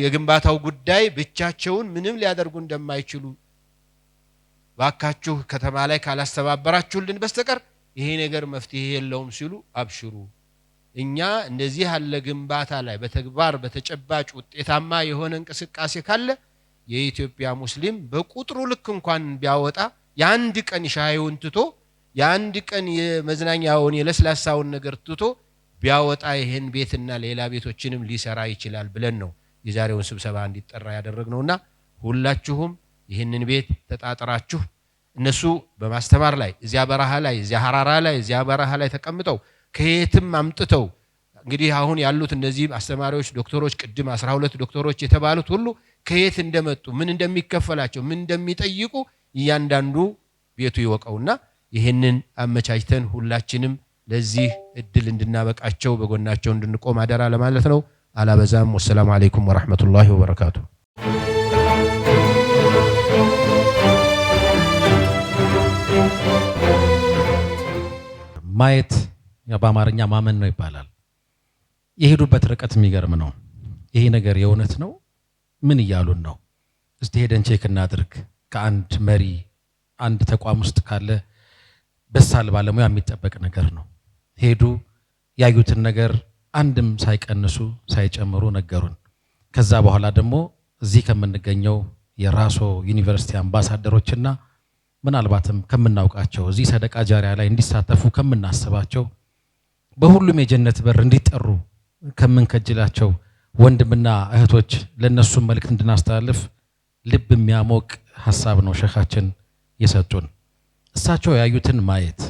የግንባታው ጉዳይ ብቻቸውን ምንም ሊያደርጉ እንደማይችሉ ባካችሁ ከተማ ላይ ካላስተባበራችሁልን በስተቀር ይሄ ነገር መፍትሄ የለውም ሲሉ አብሽሩ እኛ እንደዚህ ያለ ግንባታ ላይ በተግባር በተጨባጭ ውጤታማ የሆነ እንቅስቃሴ ካለ የኢትዮጵያ ሙስሊም በቁጥሩ ልክ እንኳን ቢያወጣ የአንድ ቀን ሻይውን ትቶ የአንድ ቀን የመዝናኛውን የለስላሳውን ነገር ትቶ ቢያወጣ ይሄን ቤትና ሌላ ቤቶችንም ሊሰራ ይችላል ብለን ነው የዛሬውን ስብሰባ እንዲጠራ ያደረግነውና ሁላችሁም ይሄንን ቤት ተጣጣራችሁ እነሱ በማስተማር ላይ እዚያ በረሃ ላይ እዚያ ሐራራ ላይ እዚያ በረሃ ላይ ተቀምጠው ከየትም አምጥተው እንግዲህ አሁን ያሉት እነዚህ አስተማሪዎች ዶክተሮች ቅድም 12 ዶክተሮች የተባሉት ሁሉ ከየት እንደመጡ ምን እንደሚከፈላቸው ምን እንደሚጠይቁ እያንዳንዱ ቤቱ ይወቀውና ይሄንን አመቻችተን ሁላችንም ለዚህ እድል እንድናበቃቸው በጎናቸው እንድንቆም አደራ ለማለት ነው አላበዛም ወሰላሙ አለይኩም ወራህመቱላሂ ወበረካቱ ማየት በአማርኛ ማመን ነው ይባላል የሄዱበት ርቀት የሚገርም ነው ይሄ ነገር የእውነት ነው ምን ይያሉን ነው እስቲ ሄደን ቼክ እናድርግ ከአንድ መሪ አንድ ተቋም ውስጥ ካለ በሳል ባለሙያ የሚጠበቅ ነገር ነው ሄዱ ያዩትን ነገር አንድም ሳይቀንሱ ሳይጨምሩ ነገሩን ከዛ በኋላ ደግሞ እዚህ ከምንገኘው የራሶ ዩኒቨርሲቲ አምባሳደሮችና ምናልባትም ከምናውቃቸው እዚህ ሰደቃ ጃሪያ ላይ እንዲሳተፉ ከምናስባቸው በሁሉም የጀነት በር እንዲጠሩ ከምንከጅላቸው ወንድምና እህቶች ለነሱ መልእክት እንድናስተላልፍ ልብ የሚያሞቅ ሐሳብ ነው ሸኻችን የሰጡን እሳቸው ያዩትን ማየት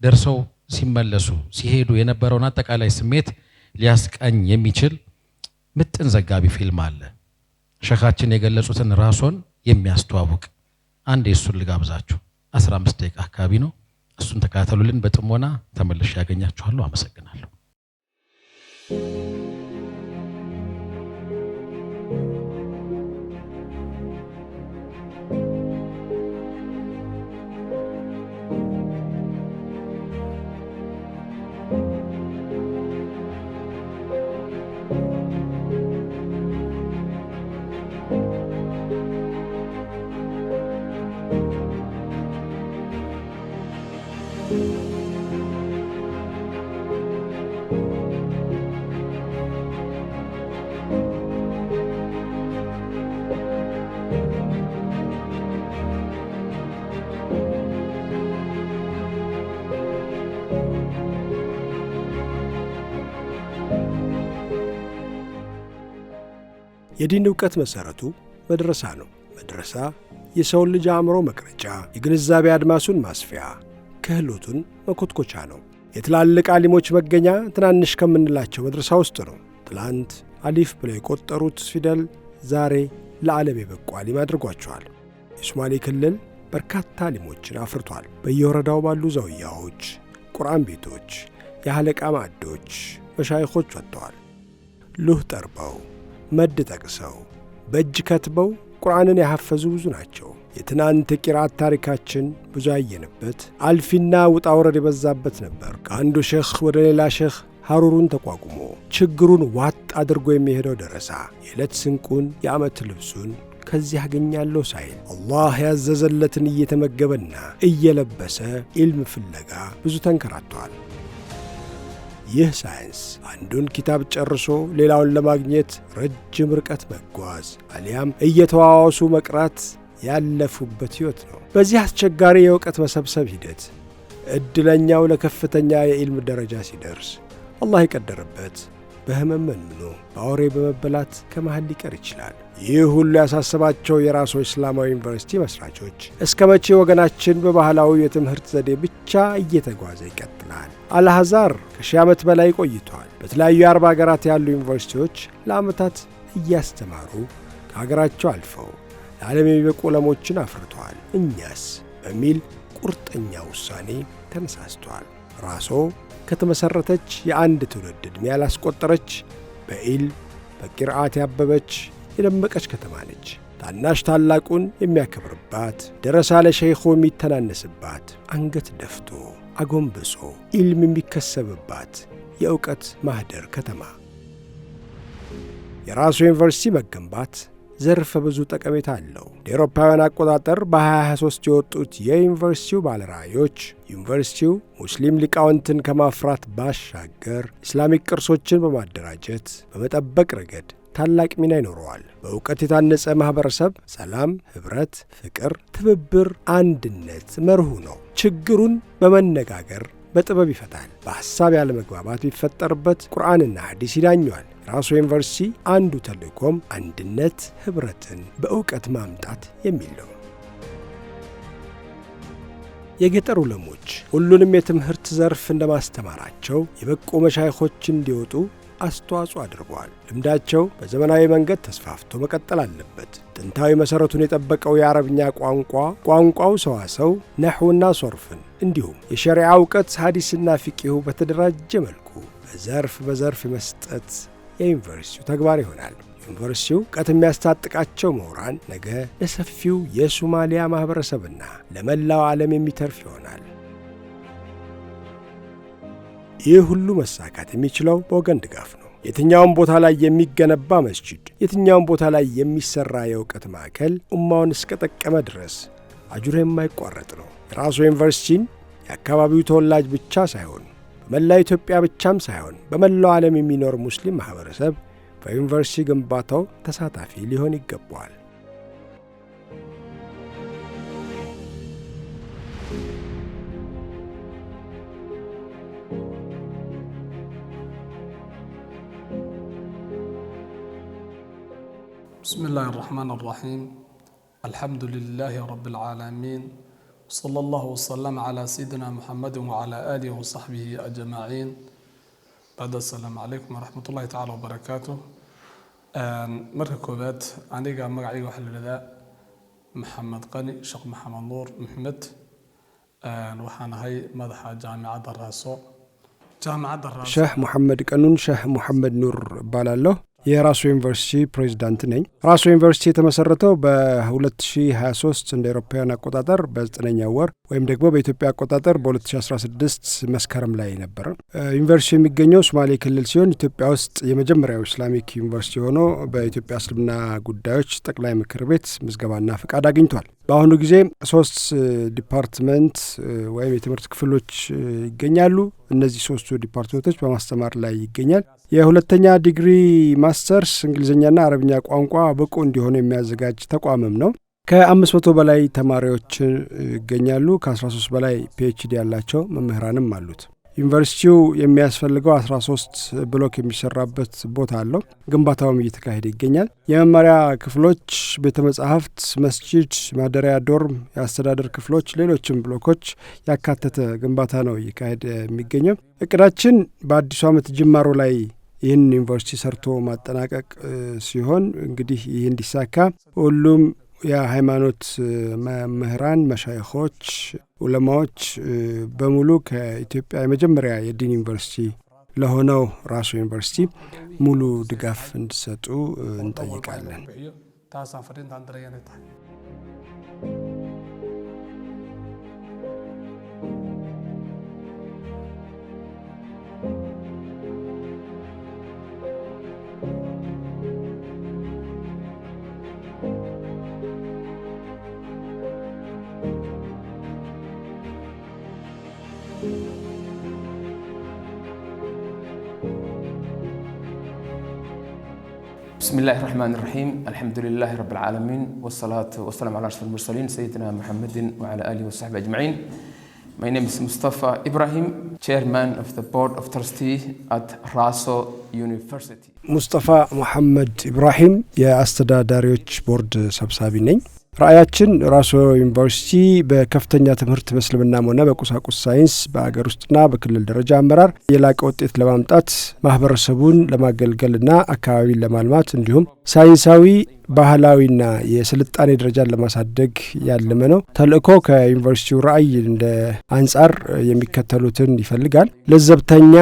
ደርሰው ሲመለሱ ሲሄዱ የነበረውን አጠቃላይ ስሜት ሊያስቃኝ የሚችል ምጥን ዘጋቢ ፊልም አለ ሸኻችን የገለጹትን ራሶን የሚያስተዋውቅ አንድ የሱን ልጋብዛችሁ 15 ደቂቃ አካባቢ ነው እሱን ተከታተሉልን በጥሞና ተመልሼ ያገኛችኋለሁ አመሰግናለሁ የዲን ዕውቀት መሰረቱ መድረሳ ነው መድረሳ የሰው ልጅ አእምሮ መቅረጫ የግንዛቤ አድማሱን ማስፊያ ክህሎቱን መኮትኮቻ ነው የትላልቅ ዓሊሞች መገኛ ትናንሽ ከምንላቸው መድረሳ ውስጥ ነው ትላንት አሊፍ ብለው የቆጠሩት ፊደል ዛሬ ለዓለም የበቁ ዓሊም አድርጓቸዋል የሶማሌ ክልል በርካታ ዓሊሞችን አፍርቷል በየወረዳው ባሉ ዘውያዎች ቁርአን ቤቶች የሐለቃ ማዕዶች መሻይኾች ወጥተዋል ሉህ ጠርበው መድ ጠቅሰው በእጅ ከትበው ቁርአንን ያሐፈዙ ብዙ ናቸው የትናንት ቂራት ታሪካችን ብዙ ያየንበት አልፊና ውጣ ወረድ የበዛበት ነበር ከአንዱ ሼኽ ወደ ሌላ ሼኽ ሐሩሩን ተቋቁሞ ችግሩን ዋጥ አድርጎ የሚሄደው ደረሳ የዕለት ስንቁን የዓመት ልብሱን ከዚህ ያገኛለሁ ሳይል አላህ ያዘዘለትን እየተመገበና እየለበሰ ኢልም ፍለጋ ብዙ ተንከራቷል ይህ ሳይንስ አንዱን ኪታብ ጨርሶ ሌላውን ለማግኘት ረጅም ርቀት መጓዝ አሊያም እየተዋዋሱ መቅራት ያለፉበት ሕይወት ነው በዚህ አስቸጋሪ የእውቀት መሰብሰብ ሂደት እድለኛው ለከፍተኛ የኢልም ደረጃ ሲደርስ አላህ የቀደረበት በህመም መንምኖ በአውሬ በመበላት ከመሃል ሊቀር ይችላል። ይህ ሁሉ ያሳሰባቸው የራሱ እስላማዊ ዩኒቨርሲቲ መስራቾች እስከ መቼ ወገናችን በባህላዊ የትምህርት ዘዴ ብቻ እየተጓዘ ይቀጥላል? አልአዛር ከ1000 ዓመት በላይ ቆይቷል። በተለያዩ የአረብ ሀገራት ያሉ ዩኒቨርሲቲዎች ለዓመታት እያስተማሩ ከሀገራቸው አልፈው ለዓለም የሚበቁ ዑለሞችን አፍርተዋል። እኛስ በሚል ቁርጠኛ ውሳኔ ተነሳስቷል። ራሶ ከተመሠረተች የአንድ ትውልድ ዕድሜ ያላስቆጠረች በኢልም በቂርአት ያበበች የደመቀች ከተማ ነች። ታናሽ ታላቁን የሚያከብርባት፣ ደረሳ ለሸይኹ የሚተናነስባት፣ አንገት ደፍቶ አጎንብሶ ኢልም የሚከሰብባት የእውቀት ማህደር ከተማ። የራሱ ዩኒቨርሲቲ መገንባት ዘርፈ ብዙ ጠቀሜታ አለው። ለአውሮፓውያን አቆጣጠር በ2023 የወጡት የዩኒቨርሲቲው ባለራዕዮች ዩኒቨርሲቲው ሙስሊም ሊቃውንትን ከማፍራት ባሻገር ኢስላሚክ ቅርሶችን በማደራጀት በመጠበቅ ረገድ ታላቅ ሚና ይኖረዋል። በእውቀት የታነጸ ማህበረሰብ ሰላም፣ ህብረት፣ ፍቅር፣ ትብብር፣ አንድነት መርሁ ነው። ችግሩን በመነጋገር በጥበብ ይፈታል። በሐሳብ ያለ መግባባት ቢፈጠርበት ቁርአንና ሐዲስ ይዳኘዋል። ራሱ ዩኒቨርሲቲ አንዱ ተልእኮም አንድነት፣ ህብረትን በእውቀት ማምጣት የሚል ነው። የገጠር ዑለሞች ሁሉንም የትምህርት ዘርፍ እንደማስተማራቸው የበቁ መሻይኾች እንዲወጡ አስተዋጽኦ አድርገዋል። ልምዳቸው በዘመናዊ መንገድ ተስፋፍቶ መቀጠል አለበት። ጥንታዊ መሠረቱን የጠበቀው የአረብኛ ቋንቋው ሰዋሰው፣ ነሕውና ሶርፍን እንዲሁም የሸሪዓ እውቀት ሐዲስና ፊቅሁ በተደራጀ መልኩ በዘርፍ መስጠት የዩኒቨርሲቲው ተግባር ይሆናል። ዩኒቨርሲቲው እውቀት የሚያስታጥቃቸው ምሁራን ነገ ለሰፊው የሶማሊያ ማኅበረሰብና ለመላው ዓለም የሚተርፍ ይሆናል። ይህ ሁሉ መሳካት የሚችለው በወገን ድጋፍ ነው። የትኛውም ቦታ ላይ የሚገነባ መስጂድ፣ የትኛውም ቦታ ላይ የሚሰራ የእውቀት ማዕከል ኡማውን እስከጠቀመ ድረስ አጅሩ የማይቋረጥ ነው። የራሱ ዩኒቨርሲቲን የአካባቢው ተወላጅ ብቻ ሳይሆን በመላው ኢትዮጵያ ብቻም ሳይሆን በመላው ዓለም የሚኖር ሙስሊም ማህበረሰብ በዩኒቨርሲቲ ግንባታው ተሳታፊ ሊሆን ይገባዋል። بسم الله الرحمن الرحيم الحمد لله رب العالمين صلى الله وسلم على سيدنا محمد وعلى آله وصحبه أجمعين بعد السلام عليكم ورحمة الله تعالى وبركاته مركز كوبات أنا مقعي وحل لذا محمد قني شيخ محمد نور محمد وحنا هاي مدحة جامعة الراسو شيخ محمد قنون شيخ محمد نور بالله የራሱ ዩኒቨርሲቲ ፕሬዝዳንት ነኝ። ራሱ ዩኒቨርሲቲ የተመሰረተው በ2023 እንደ አውሮፓውያን አቆጣጠር በ9ኛው ወር ወይም ደግሞ በኢትዮጵያ አቆጣጠር በ2016 መስከረም ላይ ነበር። ዩኒቨርሲቲ የሚገኘው ሶማሌ ክልል ሲሆን ኢትዮጵያ ውስጥ የመጀመሪያው ኢስላሚክ ዩኒቨርሲቲ ሆኖ በኢትዮጵያ እስልምና ጉዳዮች ጠቅላይ ምክር ቤት ምዝገባና ፍቃድ አግኝቷል። በአሁኑ ጊዜ 3 ዲፓርትመንት ወይም የትምህርት ክፍሎች ይገኛሉ። እነዚህ 3ቱ ዲፓርትመንቶች በማስተማር ላይ ይገኛል። የሁለተኛ ዲግሪ ማስተርስ እንግሊዝኛና አረብኛ ቋንቋ ብቁ እንዲሆኑ የሚያዘጋጅ ተቋምም ነው። ከ500 በላይ ተማሪዎች ይገኛሉ። ከ13 በላይ ፒኤችዲ ያላቸው መምህራንም አሉት። ዩኒቨርሲቲው የሚያስፈልገው 13 ብሎክ የሚሰራበት ቦታ አለው። ግንባታውም እየተካሄደ ይገኛል። የመማሪያ ክፍሎች፣ ቤተ መጻሕፍት፣ መስጂድ፣ ማደሪያ፣ ዶርም፣ የአስተዳደር ክፍሎች፣ ሌሎችም ብሎኮች ያካተተ ግንባታ ነው እየካሄደ የሚገኘው። እቅዳችን በአዲሱ ዓመት ጅማሮ ላይ ይህን ዩኒቨርሲቲ ሰርቶ ማጠናቀቅ ሲሆን እንግዲህ ይህ እንዲሳካ ሁሉም የሃይማኖት መምህራን፣ መሻይኾች፣ ዑለማዎች በሙሉ ከኢትዮጵያ የመጀመሪያ የዲን ዩኒቨርሲቲ ለሆነው ራሱ ዩኒቨርሲቲ ሙሉ ድጋፍ እንዲሰጡ እንጠይቃለን። بسم الله الرحمن الرحيم الحمد لله رب العالمين والصلاة والسلام على أشرف المرسلين سيدنا محمد وعلى آله وصحبه أجمعين My name is Mustafa Ibrahim, Chairman of the Board of Trustees at Raso University. ሙስጠፋ መሐመድ ኢብራሂም የአስተዳዳሪዎች ቦርድ ሰብሳቢ ነኝ። ራእያችን ራሶ ዩኒቨርሲቲ በከፍተኛ ትምህርት በእስልምናም ሆነ በቁሳቁስ ሳይንስ በአገር ውስጥና በክልል ደረጃ አመራር የላቀ ውጤት ለማምጣት ማህበረሰቡን ለማገልገልና አካባቢን ለማልማት እንዲሁም ሳይንሳዊ ባህላዊና የስልጣኔ ደረጃን ለማሳደግ ያለመ ነው። ተልእኮ ከዩኒቨርሲቲው ራእይ እንደ አንጻር የሚከተሉትን ይፈልጋል። ለዘብተኛ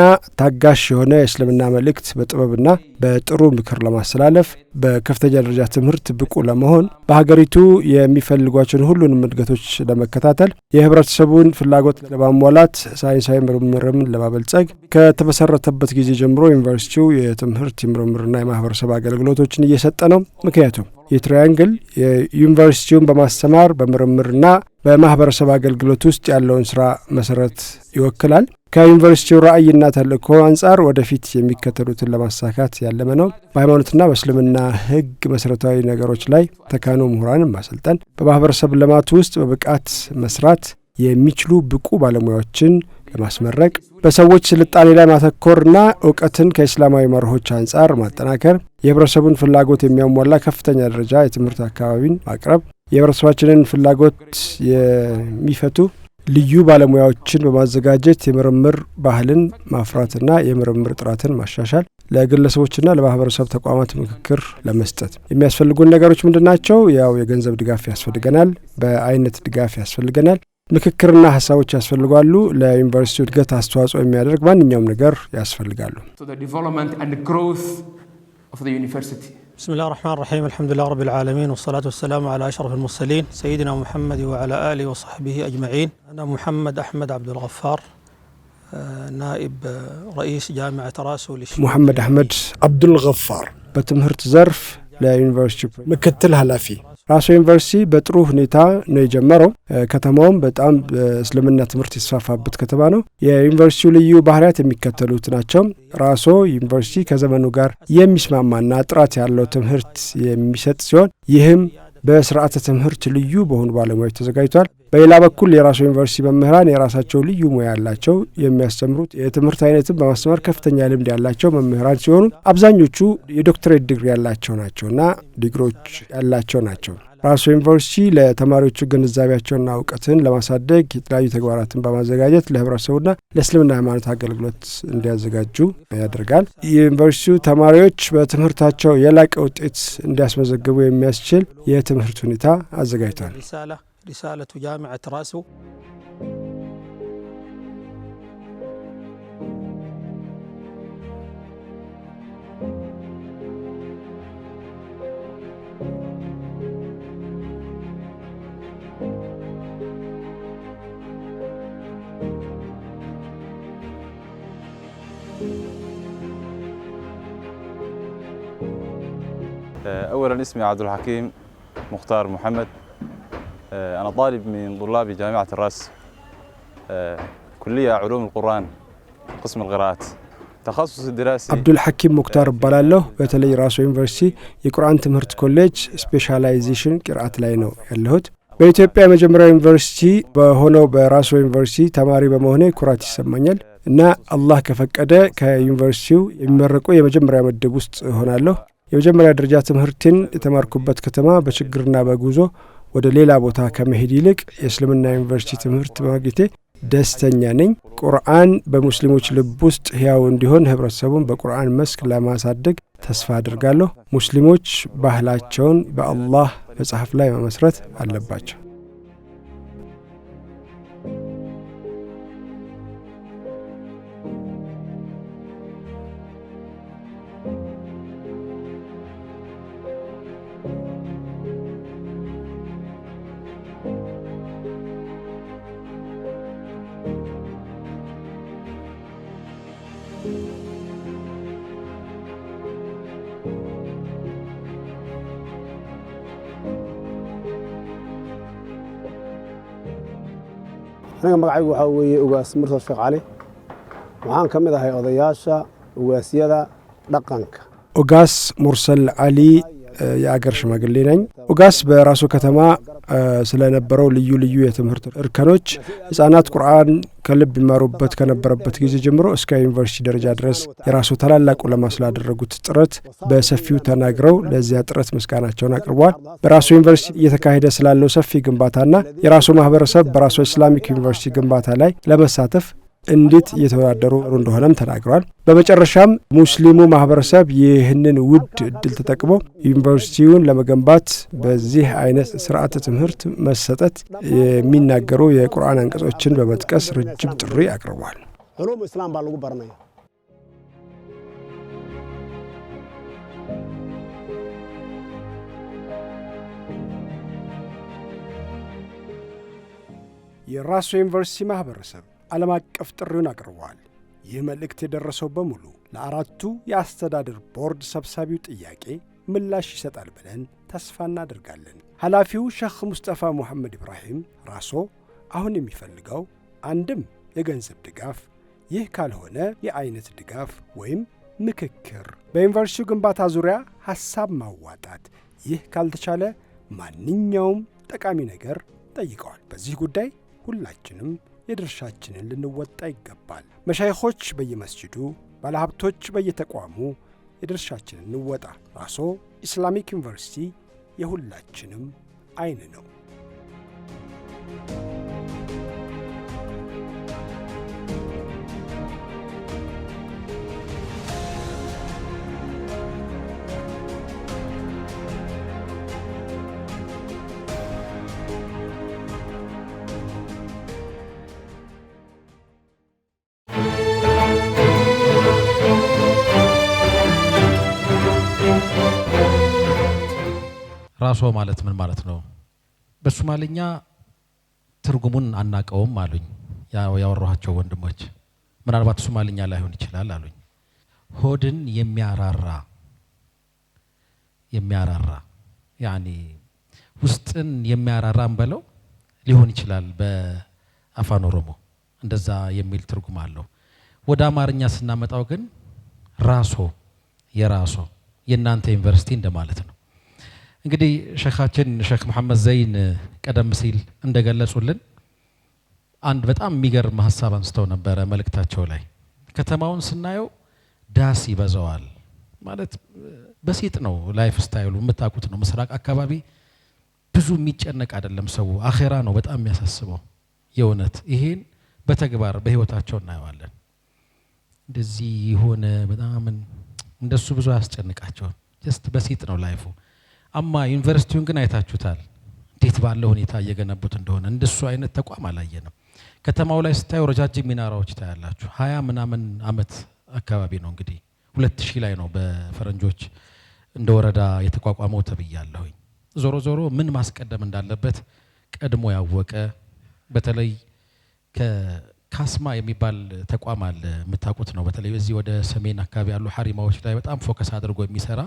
ታጋሽ የሆነ የእስልምና መልእክት በጥበብና በጥሩ ምክር ለማስተላለፍ፣ በከፍተኛ ደረጃ ትምህርት ብቁ ለመሆን፣ በሀገሪቱ የሚፈልጓቸውን ሁሉንም እድገቶች ለመከታተል፣ የህብረተሰቡን ፍላጎት ለማሟላት፣ ሳይንሳዊ ምርምርን ለማበልጸግ ከተመሰረተበት ጊዜ ጀምሮ ዩኒቨርሲቲው የትምህርት የምርምርና የማህበረሰብ አገልግሎቶችን እየሰጠ ነው። ምክንያቱም የትራያንግል የዩኒቨርሲቲውን በማስተማር በምርምርና በማህበረሰብ አገልግሎት ውስጥ ያለውን ስራ መሰረት ይወክላል። ከዩኒቨርሲቲው ራእይና ተልእኮ አንጻር ወደፊት የሚከተሉትን ለማሳካት ያለመ ነው። በሃይማኖትና በእስልምና ህግ መሰረታዊ ነገሮች ላይ ተካኑ ምሁራንን ማሰልጠን፣ በማህበረሰብ ልማት ውስጥ በብቃት መስራት የሚችሉ ብቁ ባለሙያዎችን ለማስመረቅ፣ በሰዎች ስልጣኔ ላይ ማተኮርና እውቀትን ከእስላማዊ መርሆች አንጻር ማጠናከር፣ የህብረተሰቡን ፍላጎት የሚያሟላ ከፍተኛ ደረጃ የትምህርት አካባቢን ማቅረብ፣ የህብረተሰባችንን ፍላጎት የሚፈቱ ልዩ ባለሙያዎችን በማዘጋጀት የምርምር ባህልን ማፍራትና የምርምር ጥራትን ማሻሻል፣ ለግለሰቦችና ለማህበረሰብ ተቋማት ምክክር ለመስጠት የሚያስፈልጉን ነገሮች ምንድናቸው? ያው የገንዘብ ድጋፍ ያስፈልገናል፣ በአይነት ድጋፍ ያስፈልገናል፣ ምክክርና ሀሳቦች ያስፈልጋሉ፣ ለዩኒቨርሲቲው እድገት አስተዋጽኦ የሚያደርግ ማንኛውም ነገር ያስፈልጋሉ። بسم الله الرحمن الرحيم الحمد لله رب العالمين والصلاة والسلام على أشرف المرسلين سيدنا محمد وعلى آله وصحبه أجمعين. أنا محمد أحمد عبد الغفار نائب رئيس جامعة راسو محمد أحمد عبد الغفار بتمهرت ظرف ለዩኒቨርሲቲው ምክትል ኃላፊ። ራሶ ዩኒቨርሲቲ በጥሩ ሁኔታ ነው የጀመረው። ከተማውም በጣም እስልምና ትምህርት የተስፋፋበት ከተማ ነው። የዩኒቨርሲቲው ልዩ ባህሪያት የሚከተሉት ናቸው። ራሶ ዩኒቨርሲቲ ከዘመኑ ጋር የሚስማማና ጥራት ያለው ትምህርት የሚሰጥ ሲሆን ይህም በስርዓተ ትምህርት ልዩ በሆኑ ባለሙያዎች ተዘጋጅቷል። በሌላ በኩል የራሶ ዩኒቨርሲቲ መምህራን የራሳቸው ልዩ ሙያ ያላቸው የሚያስተምሩት የትምህርት አይነትን በማስተማር ከፍተኛ ልምድ ያላቸው መምህራን ሲሆኑ አብዛኞቹ የዶክትሬት ዲግሪ ያላቸው ናቸውና ዲግሪዎች ያላቸው ናቸው። ራሶ ዩኒቨርሲቲ ለተማሪዎቹ ግንዛቤያቸውና እውቀትን ለማሳደግ የተለያዩ ተግባራትን በማዘጋጀት ለህብረተሰቡና ለእስልምና ሃይማኖት አገልግሎት እንዲያዘጋጁ ያደርጋል። የዩኒቨርሲቲው ተማሪዎች በትምህርታቸው የላቀ ውጤት እንዲያስመዘግቡ የሚያስችል የትምህርት ሁኔታ አዘጋጅቷል። رسالة جامعة راسو أولا اسمي عبد الحكيم مختار محمد. أنا طالب من طلاب جامعة الراس كلية علوم القرآن قسم القراءات تخصص الدراسي عبد الحكيم مختار بالله بتلي راسو يونيفرسيتي የቁርአን ትምህርት ኮሌጅ ስፔሻላይዜሽን ቅርአት ላይ ነው ያለሁት። በኢትዮጵያ የመጀመሪያው ዩኒቨርሲቲ በሆነው በራሶ ዩኒቨርሲቲ ተማሪ በመሆኔ ኩራት ይሰማኛል እና አላህ ከፈቀደ ከዩኒቨርሲቲው የሚመረቁ የመጀመሪያ ምድብ ውስጥ ሆናለሁ። የመጀመሪያ ደረጃ ትምህርትን የተማርኩበት ከተማ በችግርና በጉዞ ወደ ሌላ ቦታ ከመሄድ ይልቅ የእስልምና ዩኒቨርሲቲ ትምህርት በማግኘቴ ደስተኛ ነኝ። ቁርአን በሙስሊሞች ልብ ውስጥ ሕያው እንዲሆን ህብረተሰቡን በቁርአን መስክ ለማሳደግ ተስፋ አድርጋለሁ። ሙስሊሞች ባህላቸውን በአላህ መጽሐፍ ላይ መመስረት አለባቸው። aniga magacaygu waxa weeye ugaas mursal sheekh cali waxaan ka mid ahay odayaasha ugaasyada dhaqanka ugaas mursal cali የአገር ሽማግሌ ነኝ። ኡጋስ በራሱ ከተማ ስለነበረው ልዩ ልዩ የትምህርት እርከኖች ህጻናት ቁርአን ከልብ ይማሩበት ከነበረበት ጊዜ ጀምሮ እስከ ዩኒቨርሲቲ ደረጃ ድረስ የራሱ ታላላቅ ዑለማ ስላደረጉት ጥረት በሰፊው ተናግረው ለዚያ ጥረት ምስጋናቸውን አቅርቧል። በራሱ ዩኒቨርሲቲ እየተካሄደ ስላለው ሰፊ ግንባታና የራሱ ማህበረሰብ በራሱ ኢስላሚክ ዩኒቨርሲቲ ግንባታ ላይ ለመሳተፍ እንዴት እየተወዳደሩ እንደሆነም ተናግሯል። በመጨረሻም ሙስሊሙ ማህበረሰብ ይህንን ውድ እድል ተጠቅሞ ዩኒቨርሲቲውን ለመገንባት በዚህ አይነት ስርዓተ ትምህርት መሰጠት የሚናገሩ የቁርአን አንቀጾችን በመጥቀስ ረጅም ጥሪ አቅርቧል። ዑሉም እስላም ባልጉ በርናይ የራሱ ዩኒቨርሲቲ ማህበረሰብ ዓለም አቀፍ ጥሪውን አቅርቧል። ይህ መልእክት የደረሰው በሙሉ ለአራቱ የአስተዳደር ቦርድ ሰብሳቢው ጥያቄ ምላሽ ይሰጣል ብለን ተስፋ እናደርጋለን። ኃላፊው ሼኽ ሙስጠፋ ሙሐመድ ኢብራሂም ራሶ አሁን የሚፈልገው አንድም የገንዘብ ድጋፍ፣ ይህ ካልሆነ የአይነት ድጋፍ ወይም ምክክር፣ በዩኒቨርሲቲው ግንባታ ዙሪያ ሐሳብ ማዋጣት፣ ይህ ካልተቻለ ማንኛውም ጠቃሚ ነገር ጠይቀዋል። በዚህ ጉዳይ ሁላችንም የድርሻችንን ልንወጣ ይገባል። መሻይኾች በየመስጂዱ፣ ባለሀብቶች በየተቋሙ የድርሻችንን እንወጣ። ራሶ ኢስላሚክ ዩኒቨርሲቲ የሁላችንም አይን ነው። ራሶ ማለት ምን ማለት ነው? በሶማሊኛ ትርጉሙን አናቀውም አሉኝ ያወራኋቸው ወንድሞች። ምናልባት ሶማሊኛ ላይሆን ይችላል አሉኝ። ሆድን የሚያራራ ያኒ ውስጥን የሚያራራም በለው ሊሆን ይችላል በአፋን ኦሮሞ እንደዛ የሚል ትርጉም አለው። ወደ አማርኛ ስናመጣው ግን ራሶ የራሶ የናንተ ዩኒቨርሲቲ እንደማለት ነው። እንግዲህ ሼኻችን ሼኽ መሐመድ ዘይን ቀደም ሲል እንደገለጹልን አንድ በጣም የሚገርም ሀሳብ አንስተው ነበረ መልእክታቸው ላይ። ከተማውን ስናየው ዳስ ይበዛዋል ማለት በሲጥ ነው ላይፍ ስታይሉ የምታውቁት ነው። ምስራቅ አካባቢ ብዙ የሚጨነቅ አይደለም ሰው፣ አኼራ ነው በጣም የሚያሳስበው። የእውነት ይሄን በተግባር በህይወታቸው እናየዋለን። እንደዚህ የሆነ በጣም እንደሱ ብዙ አያስጨንቃቸውም። ጀስት በሲጥ ነው ላይፉ። አማ ዩኒቨርሲቲውን ግን አይታችሁታል እንዴት ባለው ሁኔታ እየገነቡት እንደሆነ። እንደሱ አይነት ተቋም አላየንም። ከተማው ላይ ስታዩ ረጃጅም ሚናራዎች ታያላችሁ። 20 ምናምን አመት አካባቢ ነው እንግዲህ 2000 ላይ ነው በፈረንጆች እንደ ወረዳ የተቋቋመው ተብያለሁኝ። ዞሮ ዞሮ ምን ማስቀደም እንዳለበት ቀድሞ ያወቀ፣ በተለይ ከካስማ የሚባል ተቋም አለ የምታውቁት ነው። በተለይ እዚህ ወደ ሰሜን አካባቢ ያሉ ሐሪማዎች ላይ በጣም ፎከስ አድርጎ የሚሰራ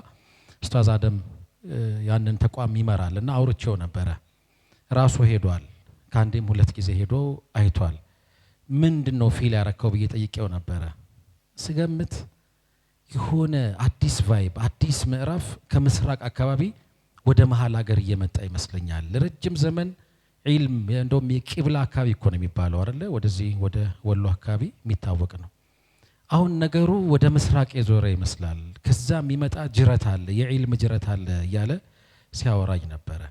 ኡስታዝ አደም ያንን ተቋም ይመራል እና አውርቼው ነበረ። ራሱ ሄዷል፣ ከአንዴም 2 ጊዜ ሄዶ አይቷል። ምንድነው ፊል ያረከው ብዬ ጠይቄው ነበረ። ስገምት የሆነ አዲስ ቫይብ አዲስ ምዕራፍ ከምስራቅ አካባቢ ወደ መሀል ሀገር እየመጣ ይመስለኛል። ለረጅም ዘመን ዒልም እንደውም የቂብላ አካባቢ እኮ ነው የሚባለው አይደለ? ወደዚህ ወደ ወሎ አካባቢ የሚታወቅ ነው። አሁን ነገሩ ወደ ምስራቅ የዞረ ይመስላል። ከዛ የሚመጣ ጅረት አለ፣ የዒልም ጅረት አለ እያለ ሲያወራኝ ነበረ።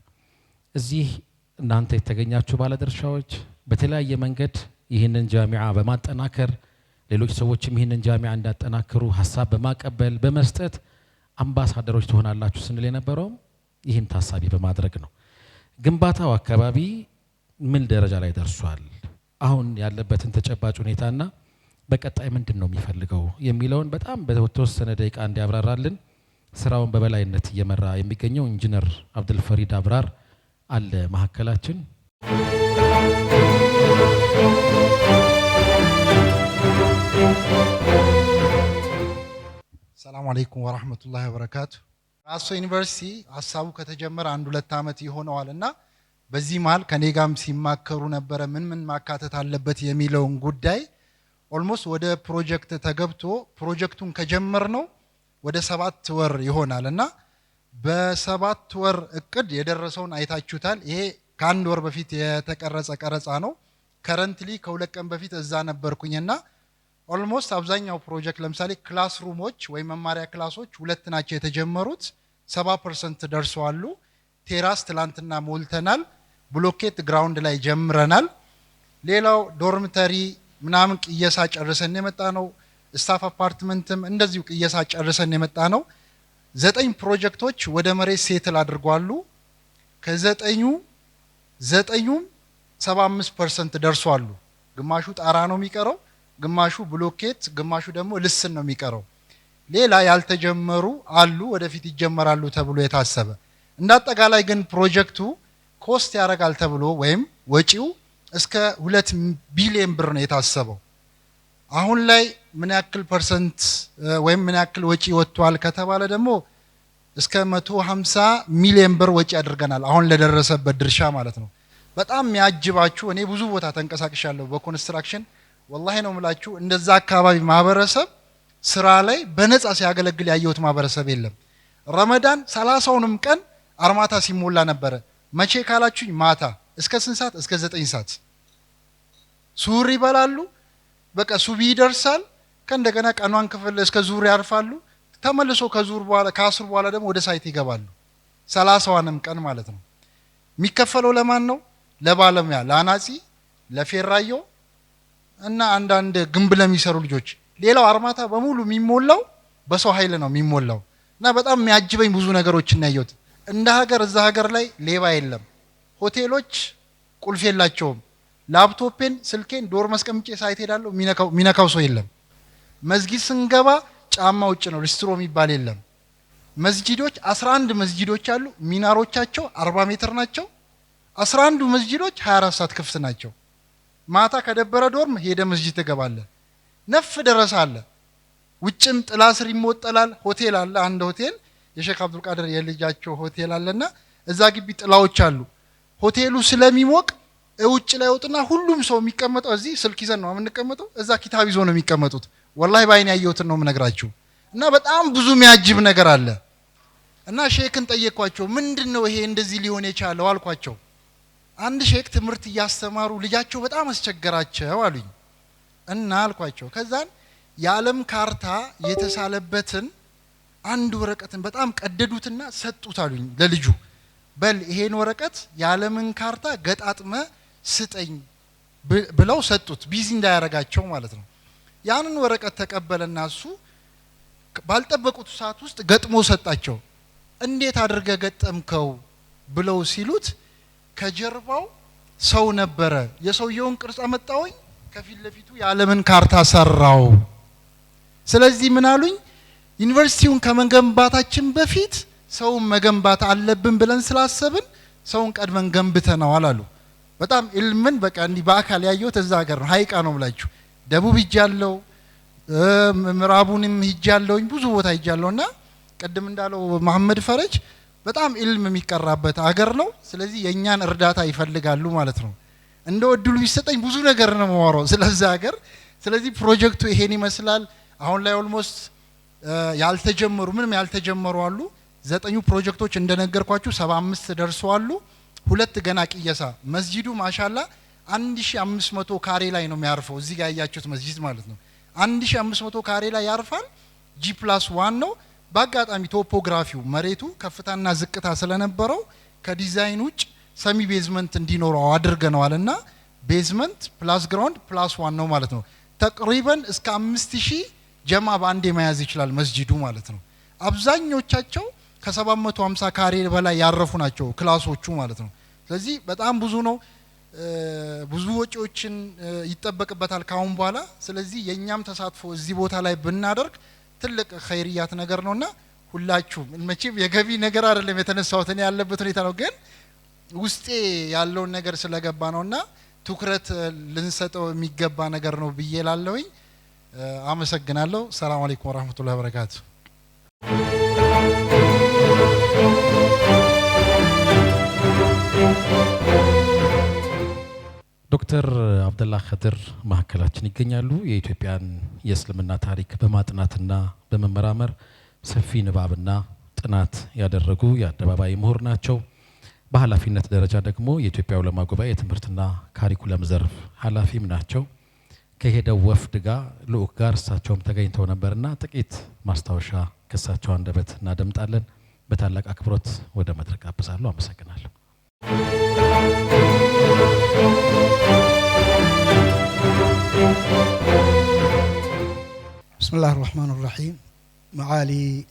እዚህ እናንተ የተገኛችሁ ባለድርሻዎች በተለያየ መንገድ ይህንን ጃሚዓ በማጠናከር ሌሎች ሰዎችም ይህንን ጃሚዓ እንዳጠናክሩ ሀሳብ በማቀበል በመስጠት አምባሳደሮች ትሆናላችሁ ስንል የነበረውም ይህን ታሳቢ በማድረግ ነው። ግንባታው አካባቢ ምን ደረጃ ላይ ደርሷል፣ አሁን ያለበትን ተጨባጭ ሁኔታና በቀጣይ ምንድን ነው የሚፈልገው የሚለውን በጣም በተወሰነ ደቂቃ እንዲያብራራልን ስራውን በበላይነት እየመራ የሚገኘው ኢንጂነር አብዱልፈሪድ አብራር አለ መሀከላችን። ሰላም አለይኩም ወራህመቱላሂ ወበረካቱ። ራሶ ዩኒቨርሲቲ ሀሳቡ ከተጀመረ 1-2 ዓመት ይሆነዋል እና በዚህ መሀል ከኔ ጋርም ሲማከሩ ነበረ ምን ማካተት አለበት የሚለውን ጉዳይ። ኦልሞስት ወደ ፕሮጀክት ተገብቶ ፕሮጀክቱን ከጀመር ነው ወደ 7 ወር ይሆናል እና በ7 ወር እቅድ የደረሰውን አይታችሁታል። ይሄ ከአንድ ወር በፊት የተቀረጸ ቀረጻ ነው። ከረንትሊ ከ2 ቀን በፊት እዛ ነበርኩኝና ኦልሞስት አብዛኛው ፕሮጀክት ለምሳሌ ክላስ ሩሞች ወይም መማሪያ ክላሶች 2 ናቸው የተጀመሩት፣ 70% ደርሰዋል። ቴራስ ትላንትና ሞልተናል። ብሎኬት ግራውንድ ላይ ጀምረናል። ሌላው ዶርሚተሪ ምናምን ቅየሳ ጨርሰን የመጣ ነው። ስታፍ አፓርትመንትም እንደዚሁ ቅየሳ ጨርሰን የመጣ ነው። 9 ፕሮጀክቶች ወደ መሬት ሴትል አድርጓሉ። ከ9ኙም 75% ደርሷሉ። ግማሹ ጣራ ነው የሚቀረው፣ ግማሹ ብሎኬት፣ ግማሹ ደግሞ ልስን ነው የሚቀረው። ሌላ ያልተጀመሩ አሉ፣ ወደፊት ይጀመራሉ ተብሎ የታሰበ። እንዳጠቃላይ ግን ፕሮጀክቱ ኮስት ያደርጋል ተብሎ ወይም ወጪው እስከ 2 ቢሊዮን ብር ነው የታሰበው። አሁን ላይ ምን ያክል ፐርሰንት ወይም ምን ያክል ወጪ ወጥቷል ከተባለ ደግሞ እስከ 150 ሚሊዮን ብር ወጪ አድርገናል፣ አሁን ለደረሰበት ድርሻ ማለት ነው። በጣም የሚያጅባችሁ እኔ ብዙ ቦታ ተንቀሳቅሻለሁ በኮንስትራክሽን ወላሂ ነው የምላችሁ፣ እንደዛ አካባቢ ማህበረሰብ ስራ ላይ በነፃ ሲያገለግል ያየሁት ማህበረሰብ የለም። ረመዳን 30ውንም ቀን አርማታ ሲሞላ ነበረ። መቼ ካላችሁኝ ማታ እስከ 8 ሰዓት እስከ 9 ሰዓት ሱሪ ይበላሉ። በቃ ሱቢ ይደርሳል። ከእንደገና ቀኗን ክፍል እስከ ዙር ያርፋሉ። ተመልሶ ከዙር በኋላ ከአስር በኋላ ደግሞ ወደ ሳይት ይገባሉ። 30ዋንም ቀን ማለት ነው። የሚከፈለው ለማን ነው? ለባለሙያ፣ ለአናጺ፣ ለፌራዮ እና አንዳንድ ግንብ ለሚሰሩ ልጆች። ሌላው አርማታ በሙሉ የሚሞላው በሰው ኃይል ነው የሚሞላው። እና በጣም የሚያጅበኝ ብዙ ነገሮችን ያየሁት እንደ ሀገር እዛ ሀገር ላይ ሌባ የለም። ሆቴሎች ቁልፍ የላቸውም። ላፕቶፔን ስልኬን ዶር መስቀምጬ ሳይት ሄዳለሁ፣ ሚነካው ሰው የለም። መስጊድ ስንገባ ጫማ ውጭ ነው፣ ሪስትሮ የሚባል የለም። መስጂዶች 11 መስጂዶች አሉ። ሚናሮቻቸው 40 ሜትር ናቸው። 11ዱ መስጂዶች 24 ሰዓት ክፍት ናቸው። ማታ ከደበረ ዶርም ሄደ መስጂድ ትገባለህ። ነፍ ደረሰ አለ። ውጭም ጥላ ስር ይሞጠላል። ሆቴል አለ፣ አንድ ሆቴል የሼክ አብዱል ቃድር የልጃቸው ሆቴል አለና እዛ ግቢ ጥላዎች አሉ። ሆቴሉ ስለሚሞቅ ውጭ ላይ ወጥና ሁሉም ሰው የሚቀመጠው እዚህ ስልክ ይዘን ነው የምንቀመጠው፣ እዛ ኪታብ ይዞ ነው የሚቀመጡት። ወላሂ ባይኔ ያየሁትን ነው የምነግራችሁ። እና በጣም ብዙ የሚያጅብ ነገር አለ። እና ሼክን ጠየቅኳቸው፣ ምንድነው ይሄ እንደዚህ ሊሆን የቻለው አልኳቸው። አንድ ሼክ ትምህርት እያስተማሩ ልጃቸው በጣም አስቸገራቸው አሉኝ። እና አልኳቸው ከዛን የዓለም ካርታ የተሳለበትን አንድ ወረቀትን በጣም ቀደዱትና ሰጡት አሉኝ ለልጁ። በል ይሄን ወረቀት የዓለምን ካርታ ገጣጥመ ስጠኝ ብለው ሰጡት፣ ቢዚ እንዳያረጋቸው ማለት ነው። ያንን ወረቀት ተቀበለና እሱ ባልጠበቁት ሰዓት ውስጥ ገጥሞ ሰጣቸው። እንዴት አድርገ ገጠምከው ብለው ሲሉት ከጀርባው ሰው ነበረ። የሰውየውን ቅርጽ አመጣውኝ፣ ከፊት ለፊቱ የዓለምን ካርታ ሰራው። ስለዚህ ምን አሉኝ? ዩኒቨርሲቲውን ከመገንባታችን በፊት ሰውን መገንባት አለብን ብለን ስላሰብን ሰውን ቀድመን ገንብተናል አሉ። በጣም ኢልምን በቃ እንዲህ በአካል ያየሁት እዛ ሀገር ነው። ሀይቃ ነው ብላችሁ ደቡብ ሂጃለሁ፣ ምዕራቡንም ሂጃለሁኝ፣ ብዙ ቦታ ሂጃለሁና ቅድም እንዳለው መሐመድ ፈረጅ በጣም ኢልም የሚቀራበት ሀገር ነው። ስለዚህ የእኛን እርዳታ ይፈልጋሉ ማለት ነው። እንደ እድሉ ቢሰጠኝ ብዙ ነገር ነው የማወራው ስለዛ ሀገር። ስለዚህ ፕሮጀክቱ ይሄን ይመስላል። አሁን ላይ ኦልሞስት ያልተጀመሩ ምንም ያልተጀመሩ አሉ። 9 ፕሮጀክቶች እንደነገርኳችሁ 75 ደርሰዋል። 2 ገና ቅየሳ። መስጂዱ ማሻላ 1500 ካሬ ላይ ነው የሚያርፈው። እዚህ ጋር ያያችሁት መስጂድ ማለት ነው 1500 ካሬ ላይ ያርፋል። G+1 ነው። በአጋጣሚ ቶፖግራፊው መሬቱ ከፍታና ዝቅታ ስለነበረው ከዲዛይን ውጭ ሰሚ ቤዝመንት እንዲኖረው አድርገነዋልና ቤዝመንት ፕላስ ግራውንድ ፕላስ 1 ነው ማለት ነው። ተቅሪበን እስከ 5000 ጀማ በአንዴ መያዝ ይችላል መስጂዱ ማለት ነው። አብዛኞቻቸው ከ750 ካሬ በላይ ያረፉ ናቸው ክላሶቹ ማለት ነው። ስለዚህ በጣም ብዙ ነው። ብዙ ወጪዎችን ይጠበቅበታል ካሁን በኋላ። ስለዚህ የኛም ተሳትፎ እዚህ ቦታ ላይ ብናደርግ ትልቅ ኸይርያት ነገር ነውና ሁላችሁም መቼም የገቢ ነገር አይደለም የተነሳሁት እኔ ያለበት ሁኔታ ነው፣ ግን ውስጤ ያለውን ነገር ስለገባ ነውና ትኩረት ልንሰጠው የሚገባ ነገር ነው ብዬ ላለሁኝ። አመሰግናለሁ። ሰላም አለይኩም ወራህመቱላሂ ወበረካቱ። ዶክተር አብደላ ኸድር ማዕከላችን ይገኛሉ። የኢትዮጵያን የእስልምና ታሪክ በማጥናትና በመመራመር ሰፊ ንባብና ጥናት ያደረጉ የአደባባይ ምሁር ናቸው። በኃላፊነት ደረጃ ደግሞ የኢትዮጵያ ዑለማ ጉባኤ የትምህርትና ካሪኩለም ዘርፍ ኃላፊም ናቸው። ከሄደው ወፍድ ጋር ልኡክ ጋር እሳቸውም ተገኝተው ነበርና ጥቂት ማስታወሻ ከእሳቸው አንደበት እናደምጣለን። በታላቅ አክብሮት ወደ መድረክ ጋብዛለሁ። አመሰግናለሁ። بسم الله الرحمن الرحيم. معالي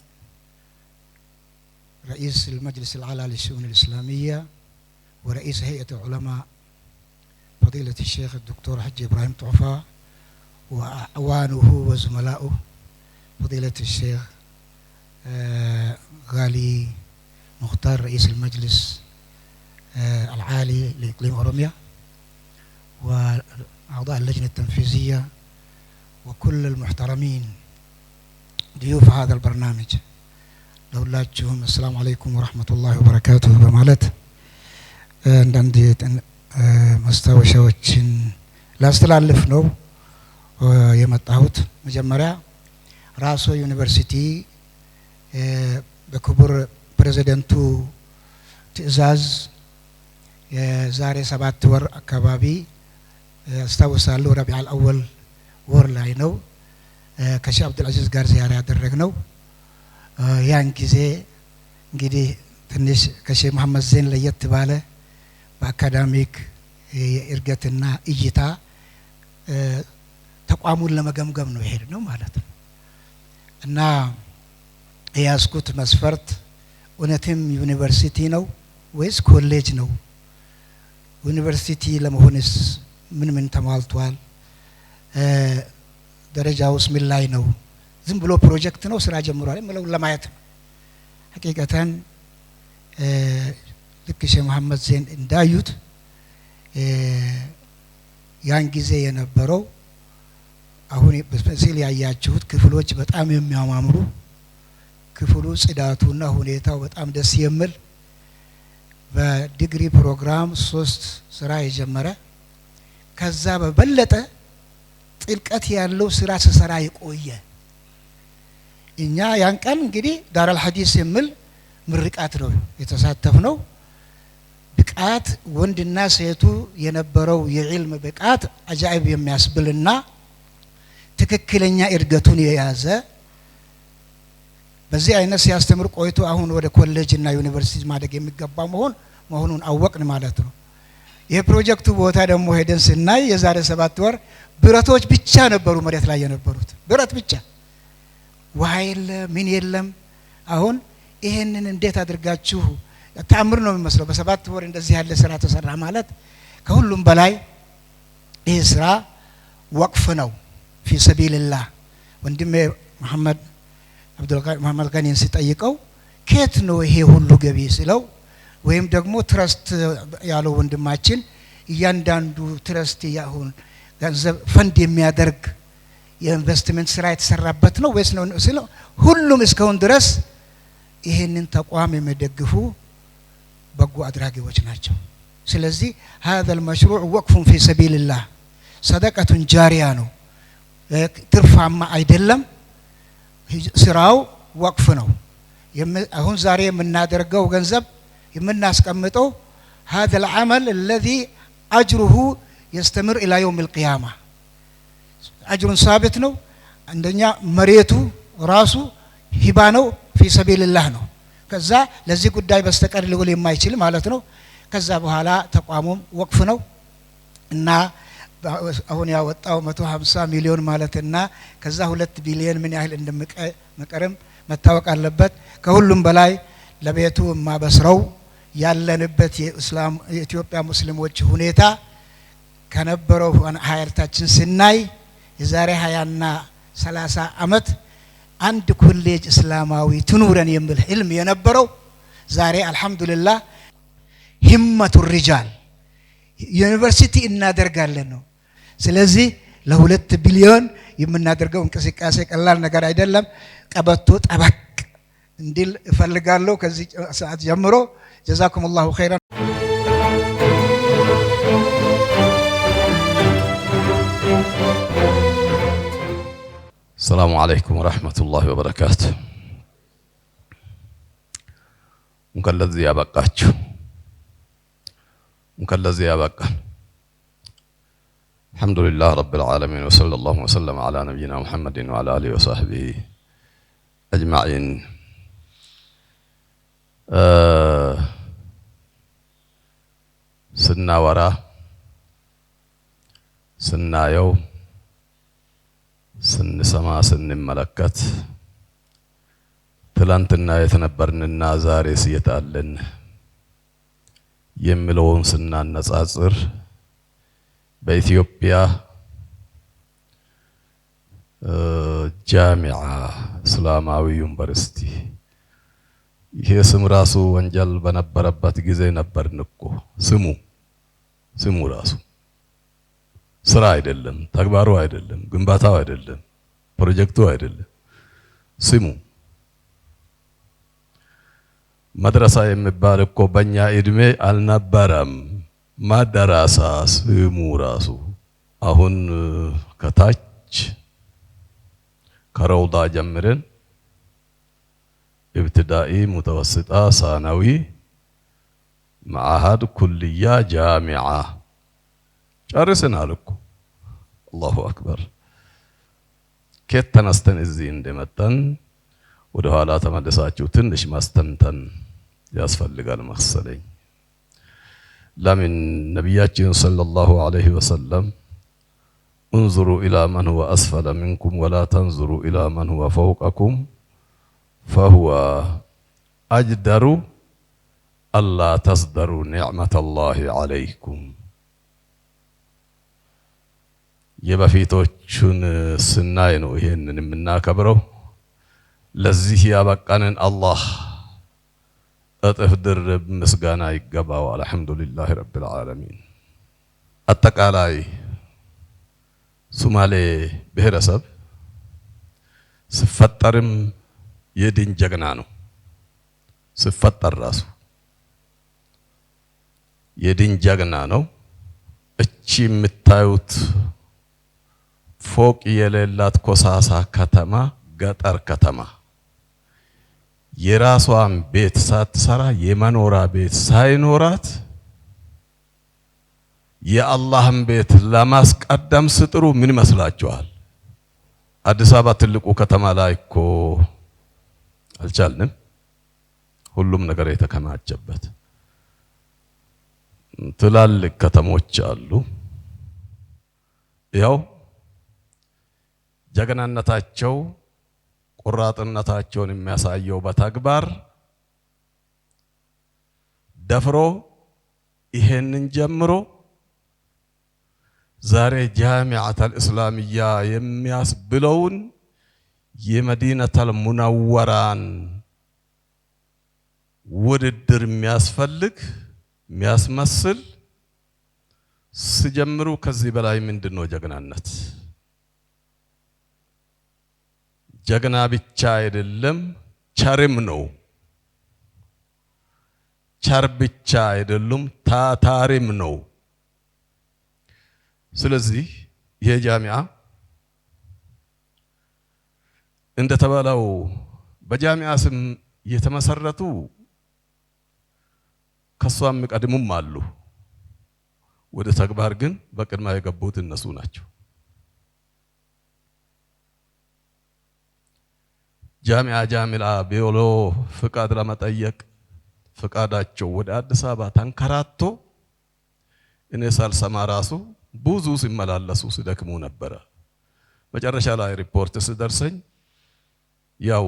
رئيس المجلس الأعلى للشؤون الإسلامية ورئيس هيئة العلماء فضيلة الشيخ الدكتور حج إبراهيم طعفة وأعوانه وزملائه فضيلة الشيخ غالي مختار رئيس المجلس العالي لإقليم أوروميا وأعضاء اللجنة التنفيذية وكل المحترمين ضيوف هذا البرنامج لولاجهم السلام عليكم ورحمة الله وبركاته بمالت عندي ማስታወሻዎችን ላስተላልፍ ነው የመጣሁት። መጀመሪያ ራሶ ዩኒቨርሲቲ በክቡር ፕሬዝዳንቱ ትዕዛዝ የዛሬ 7 ወር አካባቢ አስታውሳለሁ ረቢዕ አልአወል ወር ላይ ነው ከሼህ አብዱል አዚዝ ጋር ዚያራ ያደረግነው። ያን ጊዜ እንግዲህ ትንሽ ከሼህ መሐመድ ዘይን ለየት ባለ በአካዳሚክ የእርገትና እይታ ተቋሙን ለመገምገም ነው የሄድነው ማለት ነው። እና የያዝኩት መስፈርት እውነትም ዩኒቨርሲቲ ነው ወይስ ኮሌጅ ነው? ዩኒቨርሲቲ ለመሆንስ ምን ምን ተሟልቷል? ደረጃውስ ምን ላይ ነው? ዝም ብሎ ፕሮጀክት ነው ስራ ጀምሯል ማለት ለማየት ነው። ሐቂቀታን ልክ ሼህ መሐመድ ዘይን እንዳዩት ያን ጊዜ የነበረው አሁን በስዕል ያያችሁት ክፍሎች በጣም የሚያማምሩ ክፍሉ ጽዳቱና ሁኔታው በጣም ደስ የሚል በዲግሪ ፕሮግራም 3 ስራ የጀመረ ከዛ በበለጠ ጥልቀት ያለው ስራ ሲሰራ የቆየ እኛ ያን ቀን እንግዲህ ዳራል ሐዲስ የሚል ምርቃት ነው የተሳተፍነው። ብቃት ወንድና ሴቱ የነበረው የዕልም ብቃት አጃኢብ የሚያስብልና ትክክለኛ እድገቱን የያዘ በዚህ አይነት ሲያስተምር ቆይቶ አሁን ወደ ኮሌጅ እና ዩኒቨርሲቲ ማደግ የሚገባ መሆኑን አወቅን ማለት ነው። ይሄ ፕሮጀክቱ ቦታ ደግሞ ሄደን ስናይ የዛሬ 7 ወር ብረቶች ብቻ ነበሩ መሬት ላይ የነበሩት ብረት ብቻ፣ ውሃ የለም ምን የለም። አሁን ይሄንን እንዴት አድርጋችሁ ተአምር ነው የሚመስለው። በ7 ወር እንደዚህ ያለ ስራ ተሰራ ማለት ከሁሉም በላይ ይሄ ስራ ወቅፍ ነው ፊ ሰቢልላህ። ወንድሜ መሐመድ መሐመድ ጋኒን ሲጠይቀው ከየት ነው ይሄ ሁሉ ገቢ ሲለው ወይም ደግሞ ትረስት ያለው ወንድማችን እያንዳንዱ ትረስት ያሁን ገንዘብ ፈንድ የሚያደርግ የኢንቨስትመንት ስራ የተሰራበት ነው ወይስ ነው ሲለው ሁሉም እስካሁን ድረስ ይሄንን ተቋም የሚደግፉ በጎ አድራጊዎች ናቸው። ስለዚህ هذا المشروع وقف في سبيل الله صدقة جارية ነው፣ ትርፋማ አይደለም። ስራው ወቅፍ ነው። አሁን ዛሬ የምናደርገው ገንዘብ የምናስቀምጠው هذا العمل الذي أجره يستمر إلى يوم القيامة أجر ثابت ነው። አንደኛ መሬቱ ራሱ ሂባ ነው ፊ ሰቢልላህ ነው። ከዛ ለዚህ ጉዳይ በስተቀር ሊውል የማይችል ማለት ነው። ከዛ በኋላ ተቋሙም ወቅፍ ነው እና አሁን ያወጣው 150 ሚሊዮን ማለትና ከዛ 2 ቢሊዮን ምን ያህል እንደመቀረም መታወቅ አለበት። ከሁሉም በላይ ለቤቱ ማበስረው ያለንበት የኢትዮጵያ ሙስሊሞች ሁኔታ ከነበረው ሀያታችን ስናይ የዛሬ 20 እና 30 አመት አንድ ኮሌጅ እስላማዊ ትኑረን የሚል ህልም የነበረው ዛሬ አልহামዱሊላህ ሂመቱ ሪጃል ዩኒቨርሲቲ እናደርጋለን ነው። ስለዚህ ለ2 ቢሊዮን የምናደርገው እንቅስቃሴ ቀላል ነገር አይደለም። ቀበቶ ጠበቅ እንዲል እፈልጋለሁ ከዚህ ሰዓት ጀምሮ። ጀዛኩሙላሁ ኸይራን። السلام عليكم ورحمة الله وبركاته. እንኳን ለዚህ ያበቃችሁ እንኳን ለዚህ ያበቃን الحمد لله رب العالمين وصلى الله وسلم على نبينا محمد وعلى آله وصحبه أجمعين سناورا سنايو سنسما سنملكت ትላንትና የተነበርንና ዛሬ ሲየታለን የሚለውን ስናነጻጽር በኢትዮጵያ ጃሚዓ እስላማዊ ዩኒቨርሲቲ ይሄ ስም ራሱ ወንጀል በነበረበት ጊዜ ነበርን እኮ ስሙ ራሱ ስራ አይደለም ተግባሩ አይደለም ግንባታው አይደለም ፕሮጀክቱ አይደለም ስሙ መድረሳ የሚባል እኮ በእኛ እድሜ አልነበረም ማደራሳ ስሙ ራሱ አሁን ከታች ከረውዳ ጀምረን ابتدائي متوسطة ثانوي معهد كلية جامعة ጨርሰናል እኮ አላሁ አክበር ከየት ተነስተን እዚህ እንደመጣን ወደ ኋላ ተመለሳችሁ ትንሽ ማስተንተን ያስፈልጋል መሰለኝ ለምን ነብያችን ሰለላሁ ዐለይሂ ወሰለም انظروا إلى من هو أسفل منكم ولا تنظروا إلى من هو فوقكم فهو أجدر ألا تصدروا نعمة الله عليكم የበፊቶቹን ስናይ ነው ይሄንን የምናከብረው ለዚህ ያበቃንን አላህ እጥፍ ድርብ ምስጋና ይገባው አልহামዱሊላህ ረብል ዓለሚን አጠቃላይ ሶማሌ ብሔረሰብ ሲፈጠርም የዲን ጀግና ነው ሲፈጠር ራሱ የዲን ጀግና ነው እቺ የምታዩት ፎቅ የሌላት ኮሳሳ ከተማ ገጠር ከተማ የራሷን ቤት ሳትሰራ የመኖራ ቤት ሳይኖራት የአላህን ቤት ለማስቀደም ስጥሩ ምን ይመስላችኋል አዲስ አበባ ትልቁ ከተማ ላይ እኮ አልቻልንም ሁሉም ነገር የተከማቸበት ትላልቅ ከተሞች አሉ ያው ጀግናነታቸው ቁራጥነታቸውን የሚያሳየው በተግባር ደፍሮ ይሄንን ጀምሮ ዛሬ ጃሚዓተል እስላሚያ የሚያስብለውን የመዲነተል ሙነወራን ውድድር የሚያስፈልግ የሚያስመስል ሲጀምሩ ከዚህ በላይ ምንድነው ጀግናነት ጀግና ብቻ አይደለም ቸርም ነው ቸር ብቻ አይደለም ታታሪም ነው ስለዚህ ይሄ ጃሚዓ እንደተባለው በጃሚዓ ስም የተመሰረቱ ከሷም ቀድሙም አሉ ወደ ተግባር ግን በቅድማ የገቡት እነሱ ናቸው ጃሚዓ ጃሚላ ቢሎ ፍቃድ ለመጠየቅ ፍቃዳቸው ወደ አዲስ አበባ ተንከራቶ እኔ ሳልሰማ ራሱ ብዙ ሲመላለሱ ሲደክሙ ነበር መጨረሻ ላይ ሪፖርት ሲደርሰኝ ያው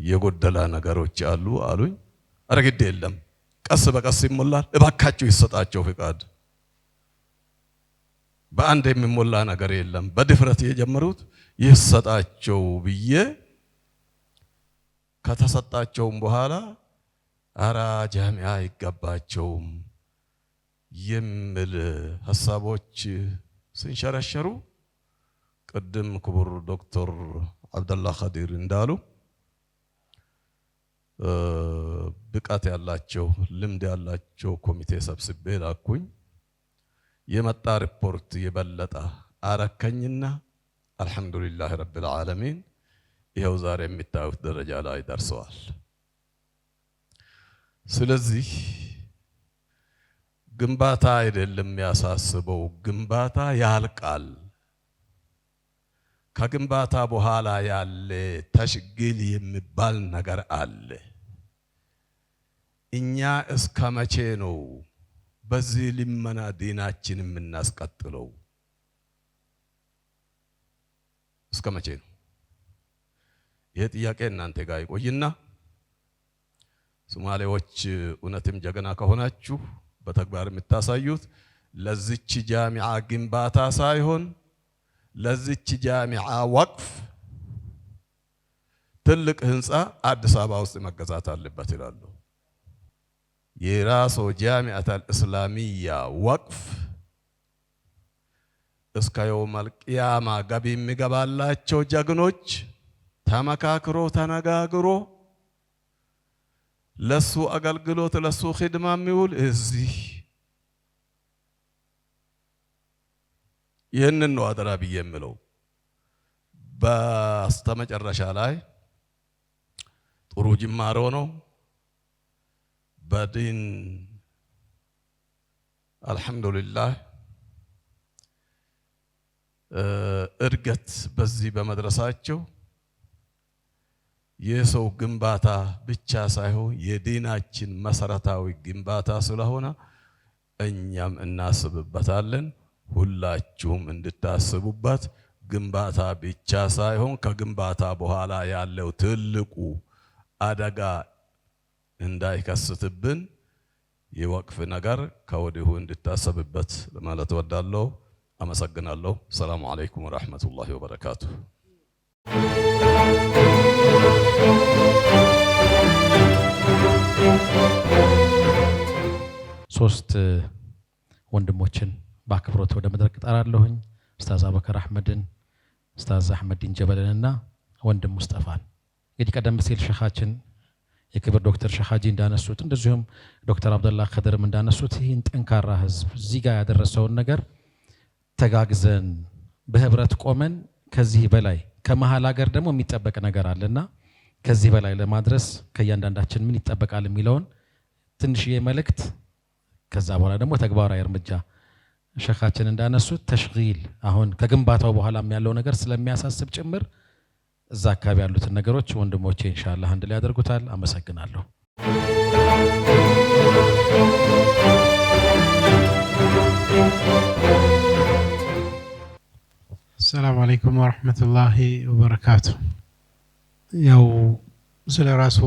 የጎደላ ነገሮች አሉ አሉኝ አረግዴ የለም ቀስ በቀስ ይሞላል እባካችሁ ይሰጣቸው ፍቃድ በአንድ የሚሞላ ነገር የለም በድፍረት የጀመሩት ይሰጣቸው ብዬ ከተሰጣቸውም በኋላ አራ ጃሚዓ ይገባቸውም የሚል ሐሳቦች ሲንሸራሸሩ ቅድም ክቡር ዶክተር አብደላህ ኸዲር እንዳሉ ብቃት ያላቸው ልምድ ያላቸው ኮሚቴ ሰብስቤ ላኩኝ የመጣ ሪፖርት የበለጠ አረከኝና አልহামዱሊላህ ረብል ዓለሚን ይሄው ዛሬ የሚታዩት ደረጃ ላይ ደርሰዋል ስለዚህ ግንባታ አይደለም ያሳስበው፣ ግንባታ ያልቃል። ከግንባታ በኋላ ያለ ተሽግል የሚባል ነገር አለ። እኛ እስከ መቼ ነው በዚህ ልመና ዲናችን የምናስቀጥለው? እስከ መቼ ነው? ይሄ ጥያቄ እናንተ ጋር ይቆይና ሶማሌዎች እውነትም ጀግና ከሆናችሁ በተግባር የምታሳዩት ለዚች ጃሚዓ ግንባታ ሳይሆን ለዚች ጃሚዓ ወቅፍ ትልቅ ህንፃ አዲስ አበባ ውስጥ መገዛት አለበት ይላሉ። የራሶ ጃሚዓተል እስላሚያ ወቅፍ እስከ የውመል ቂያማ ገቢ የሚገባላቸው ጀግኖች ተመካክሮ ተነጋግሮ ለሱ አገልግሎት ለሱ ኺድማ የሚውል እዚህ ይህንን ነው አደራ ብዬ የምለው። በስተመጨረሻ ላይ ጥሩ ጅማሮ ነው። በዲን አልሐምዱሊላህ እድገት በዚህ በመድረሳቸው የሰው ግንባታ ብቻ ሳይሆን የዲናችን መሰረታዊ ግንባታ ስለሆነ እኛም እናስብበታለን። ሁላችሁም እንድታስቡበት። ግንባታ ብቻ ሳይሆን ከግንባታ በኋላ ያለው ትልቁ አደጋ እንዳይከስትብን የወቅፍ ነገር ከወዲሁ እንድታሰብበት ለማለት እወዳለሁ። አመሰግናለሁ። ሰላም አለይኩም ወራህመቱላሂ ወበረካቱሁ። ሶስት ወንድሞችን በአክብሮት ወደ መድረክ ጠራለሁኝ። ኡስታዝ አቡበከር አህመድን፣ ኡስታዝ አህመዲን ጀበልንና ወንድም ሙስጠፋን። እንግዲህ ቀደም ሲል ሸኻችን የክብር ዶክተር ሸኻጂ እንዳነሱት እንደዚሁም ዶክተር አብደላህ ከድርም እንዳነሱት ይህን ጠንካራ ህዝብ እዚህ ጋር ያደረሰውን ነገር ተጋግዘን በህብረት ቆመን ከዚህ በላይ ከመሃል ሀገር ደግሞ የሚጠበቅ ነገር አለና ከዚህ በላይ ለማድረስ ከእያንዳንዳችን ምን ይጠበቃል የሚለውን ትንሽዬ መልእክት፣ ከዛ በኋላ ደግሞ ተግባራዊ እርምጃ ሸኻችን እንዳነሱት ተሽጊል አሁን ከግንባታው በኋላም ያለው ነገር ስለሚያሳስብ ጭምር እዛ አካባቢ ያሉትን ነገሮች ወንድሞቼ ኢንሻአላህ አንድ ላይ ያደርጉታል። አመሰግናለሁ። ሰላም አለይኩም ወራህመቱላሂ ወበረካቱ። ያው ስለ ራሱ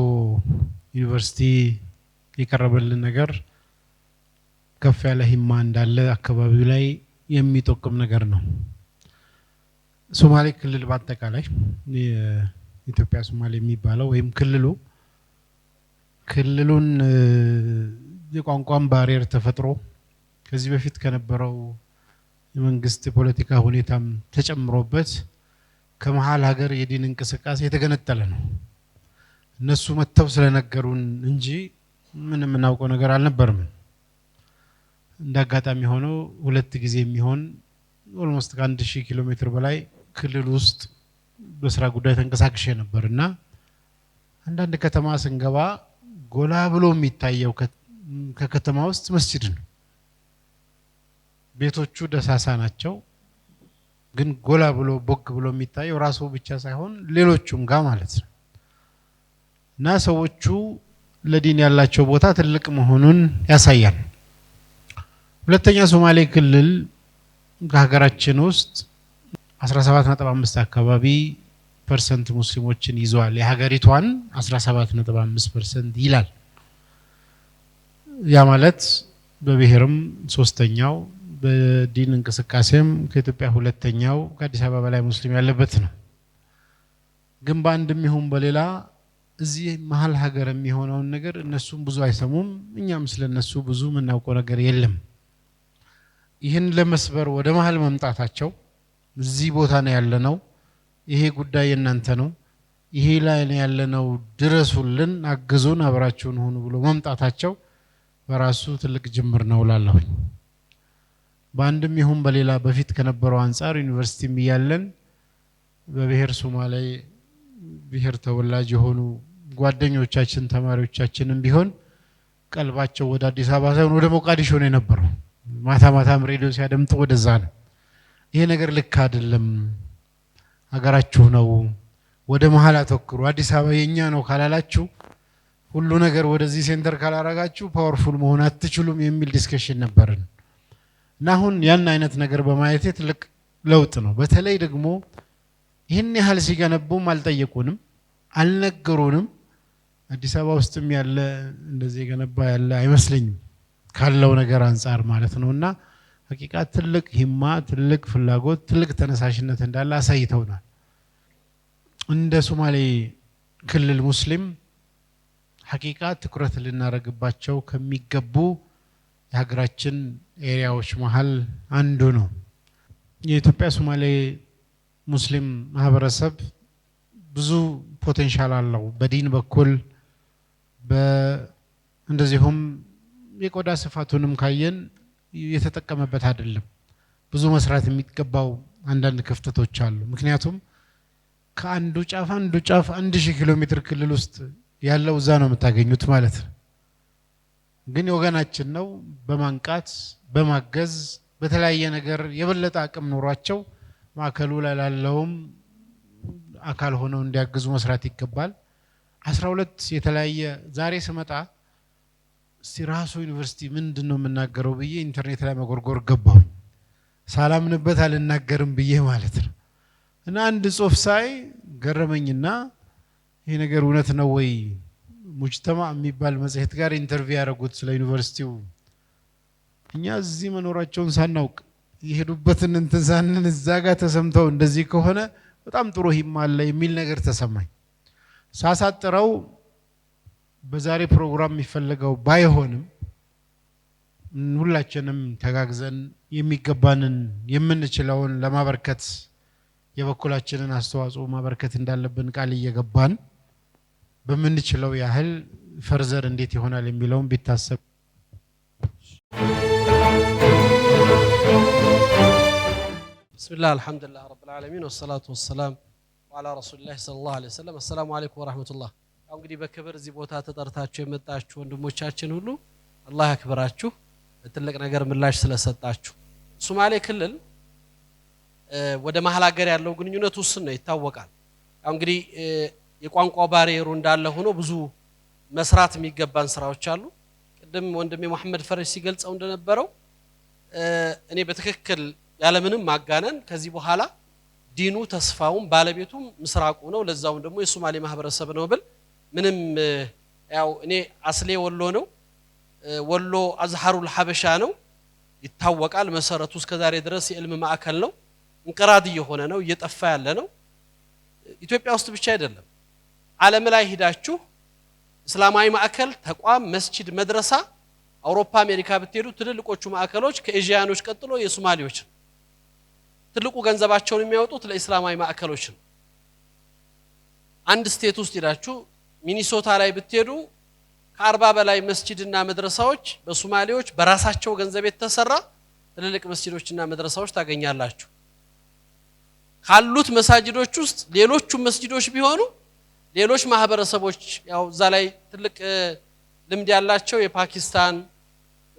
ዩኒቨርሲቲ የቀረበልን ነገር ከፍ ያለ ሂማ እንዳለ አካባቢው ላይ የሚጠቁም ነገር ነው። ሶማሌ ክልል በአጠቃላይ የኢትዮጵያ ሶማሌ የሚባለው ወይም ክልሉን የቋንቋን ባሪየር ተፈጥሮ ከዚህ በፊት ከነበረው የመንግስት ፖለቲካ ሁኔታም ተጨምሮበት ከመሃል ሀገር የዲን እንቅስቃሴ የተገነጠለ ነው። እነሱ መተው ስለነገሩን እንጂ ምንም እናውቀው ነገር አልነበረም። እንዳጋጣሚ ሆኖ ሁለት ጊዜ የሚሆን ኦልሞስት ከ1000 ኪሎ ሜትር በላይ ክልል ውስጥ በስራ ጉዳይ ተንቀሳቅሼ ነበርና አንዳንድ ከተማ ስንገባ ጎላ ብሎ የሚታየው ከከተማ ውስጥ መስጂድ ነው። ቤቶቹ ደሳሳ ናቸው፣ ግን ጎላ ብሎ ቦግ ብሎ የሚታየው ራሱ ብቻ ሳይሆን ሌሎቹም ጋር ማለት ነው። እና ሰዎቹ ለዲን ያላቸው ቦታ ትልቅ መሆኑን ያሳያል። ሁለተኛ ሶማሌ ክልል ከሀገራችን ውስጥ 17.5 አካባቢ ፐርሰንት ሙስሊሞችን ይዟል። የሀገሪቷን 17.5% ይላል። ያ ማለት በብሔርም ሶስተኛው በዲን እንቅስቃሴም ከኢትዮጵያ ሁለተኛው ከአዲስ አበባ በላይ ሙስሊም ያለበት ነው። ግን በአንድም ይሁን በሌላ እዚህ መሀል ሀገር የሚሆነውን ነገር እነሱም ብዙ አይሰሙም፣ እኛም ስለነሱ ብዙ የምናውቀው ነገር የለም። ይህን ለመስበር ወደ መሀል መምጣታቸው እዚህ ቦታ ነው ያለነው፣ ይሄ ጉዳይ የእናንተ ነው፣ ይሄ ላይ ነው ያለነው፣ ድረሱልን፣ አግዙን፣ አብራችሁን ሆኑ ብሎ መምጣታቸው በራሱ ትልቅ ጅምር ነው እላለሁኝ። በአንድም ይሁን በሌላ በፊት ከነበረው አንፃር ዩኒቨርሲቲም እያለን በብሔር ሶማሌ ብሔር ተወላጅ የሆኑ ጓደኞቻችን ተማሪዎቻችንም ቢሆን ቀልባቸው ወደ አዲስ አበባ ሳይሆን ወደ ሞቃዲሾ ነው የነበረው። ማታ ማታም ሬዲዮ ሲያደምጡ ወደዛ ነው። ይሄ ነገር ልክ አይደለም፣ ሀገራችሁ ነው፣ ወደ መሀል አተኩሩ፣ አዲስ አበባ የኛ ነው ካላላችሁ፣ ሁሉ ነገር ወደዚህ ሴንተር ካላረጋችሁ ፓወርፉል መሆን አትችሉም የሚል ዲስከሽን ነበርን እና አሁን ያን አይነት ነገር በማየት ትልቅ ለውጥ ነው። በተለይ ደግሞ ይህን ያህል ሲገነቡም አልጠየቁንም፣ አልነገሩንም። አዲስ አበባ ውስጥም ያለ እንደዚህ የገነባ ያለ አይመስለኝም ካለው ነገር አንፃር ማለት ነውና ሐቂቃ ትልቅ ሂማ፣ ትልቅ ፍላጎት፣ ትልቅ ተነሳሽነት እንዳለ አሳይተውናል። እንደ ሶማሌ ክልል ሙስሊም ሐቂቃ ትኩረት ልናረግባቸው ከሚገቡ የሀገራችን ኤሪያዎች መሃል አንዱ ነው። የኢትዮጵያ ሶማሌ ሙስሊም ማህበረሰብ ብዙ ፖቴንሻል አለው። በዲን በኩል እንደዚሁም የቆዳ ስፋቱንም ካየን የተጠቀመበት አይደለም። ብዙ መስራት የሚገባው አንዳንድ ክፍተቶች አሉ። ምክንያቱም ከአንዱ ጫፍ 1000 ኪሎ ሜትር ክልል ውስጥ ያለው እዛ ነው የምታገኙት ማለት ነው። ግን ወገናችን ነው በማንቃት በማገዝ በተለያየ ነገር የበለጠ አቅም ኖሯቸው ማዕከሉ ላይ ላለውም አካል ሆነው እንዲያግዙ መስራት ይገባል። 12 የተለያየ ዛሬ ስመጣ ሲራሱ ዩኒቨርሲቲ ምንድነው የምናገረው ብዬ ኢንተርኔት ላይ መጎርጎር ገባው። ሳላምንበት አልናገርም ብዬ ማለት ነው። እና አንድ ጽሁፍ ሳይ ገረመኝና ይሄ ነገር እውነት ነው ወይ? ሙጅተማ የሚባል መጽሔት ጋር ኢንተርቪው ያደረጉት ስለ ዩኒቨርሲቲው እኛ እዚህ መኖራቸውን ሳናውቅ የሄዱበትን እንትን ሳንን እዛ ጋር ተሰምተው እንደዚህ ከሆነ በጣም ጥሩ ሂማ አለ የሚል ነገር ተሰማኝ። ሳሳጥረው በዛሬ ፕሮግራም የሚፈልገው ባይሆንም ሁላችንም ተጋግዘን የሚገባንን የምንችለውን ለማበርከት የበኩላችንን አስተዋጽኦ ማበርከት እንዳለብን ቃል እየገባን በምንችለው ያህል ፈርዘር እንዴት ይሆናል የሚለውን ቢታሰብ። ብስሚላህ አልሐምዱሊላህ ረብል ዓለሚን ወሰላቱ ወሰላም ወዐላ ረሱሊላህ ሰለላሁ ዐለይሂ ወሰለም። አሰላሙ አለይኩም ወራህመቱላህ። እንግዲህ በክብር እዚህ ቦታ ተጠርታችሁ የመጣችሁ ወንድሞቻችን ሁሉ አላህ ያክብራችሁ፣ ትልቅ ነገር ምላሽ ስለሰጣችሁ። ሶማሌ ክልል ወደ መሀል ሀገር ያለው ግንኙነት ውስን ነው ይታወቃል። እንግዲህ የቋንቋ ባሪየሩ እንዳለ ሆኖ ብዙ መስራት የሚገባን ስራዎች አሉ። ቅድም ወንድሜ መሐመድ ፈረጅ ሲገልጸው እንደነበረው እኔ በትክክል ያለምንም ማጋነን ከዚህ በኋላ ዲኑ ተስፋውም ባለቤቱም ምስራቁ ነው፣ ለዛውም ደግሞ የሶማሌ ማህበረሰብ ነው ብል ምንም ያው እኔ አስሌ ወሎ ነው፣ ወሎ አዝሐሩል ሐበሻ ነው ይታወቃል። መሰረቱ እስከዛሬ ድረስ የዕልም ማዕከል ነው። እንቅራድ እየሆነ ነው፣ እየጠፋ ያለ ነው። ኢትዮጵያ ውስጥ ብቻ አይደለም፣ ዓለም ላይ ሄዳችሁ እስላማዊ ማዕከል፣ ተቋም፣ መስጂድ፣ መድረሳ አውሮፓ፣ አሜሪካ ብትሄዱ ትልልቆቹ ማዕከሎች ከኤዥያኖች ቀጥሎ የሶማሌዎች ትልቁ ገንዘባቸውን የሚያወጡት ለእስላማዊ ማዕከሎች ነው። አንድ ስቴት ውስጥ ሄዳችሁ ሚኒሶታ ላይ ብትሄዱ ከ40 በላይ መስጂድና መድረሳዎች በሶማሌዎች በራሳቸው ገንዘብ የተሰራ ትልልቅ መስጂዶችና መድረሳዎች ታገኛላችሁ። ካሉት መሳጅዶች ውስጥ ሌሎቹ መስጂዶች ቢሆኑ ሌሎች ማህበረሰቦች ያው እዛ ላይ ትልቅ ልምድ ያላቸው የፓኪስታን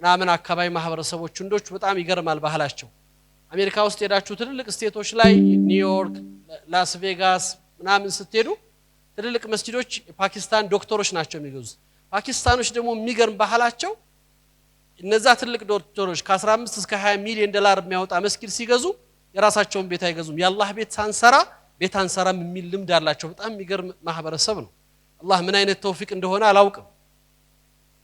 ምናምን አካባቢ ማህበረሰቦች እንዶች በጣም ይገርማል ባህላቸው። አሜሪካ ውስጥ ሄዳችሁ ትልልቅ ስቴቶች ላይ ኒውዮርክ፣ ላስ ቬጋስ ምናምን ስትሄዱ ትልልቅ መስጂዶች የፓኪስታን ዶክተሮች ናቸው የሚገዙት። ፓኪስታኖች ደግሞ የሚገርም ባህላቸው እነዛ ትልቅ ዶክተሮች ከ15 እስከ 20 ሚሊዮን ዶላር የሚያወጣ መስጊድ ሲገዙ የራሳቸውን ቤት አይገዙም። የአላህ ቤት ሳንሰራ ቤት አንሰራም የሚል ልምድ አላቸው። በጣም የሚገርም ማህበረሰብ ነው። አላህ ምን አይነት ተውፊቅ እንደሆነ አላውቅም።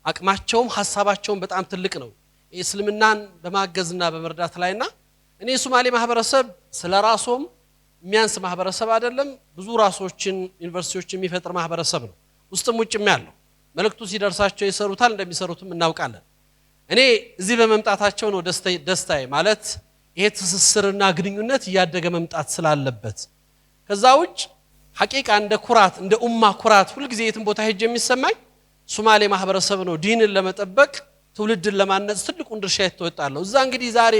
አቅማቸውም ሐሳባቸውም በጣም ትልቅ ነው እስልምናን በማገዝና በመርዳት ላይና እኔ ሶማሌ ማህበረሰብ ስለራሶም የሚያንስ ማህበረሰብ አይደለም። ብዙ ራሶችን ዩኒቨርሲቲዎችን የሚፈጥር ማህበረሰብ ነው። ውስጥም ውጭም ያለው መልእክቱ ሲደርሳቸው ይሰሩታል፣ እንደሚሰሩትም እናውቃለን። እኔ እዚህ በመምጣታቸው ነው ደስታዬ ማለት ይሄ ትስስርና ግንኙነት እያደገ መምጣት ስላለበት። ከዛ ውጭ ሐቂቃ እንደ ኩራት እንደ ኡማ ኩራት ሁሉ ጊዜ የትም ቦታ ሄጄ የሚሰማኝ ሶማሌ ማህበረሰብ ነው ዲንን ለመጠበቅ ትውልድን ለማነጽ ትልቁን ድርሻ የተወጣለው። እዛ እንግዲህ ዛሬ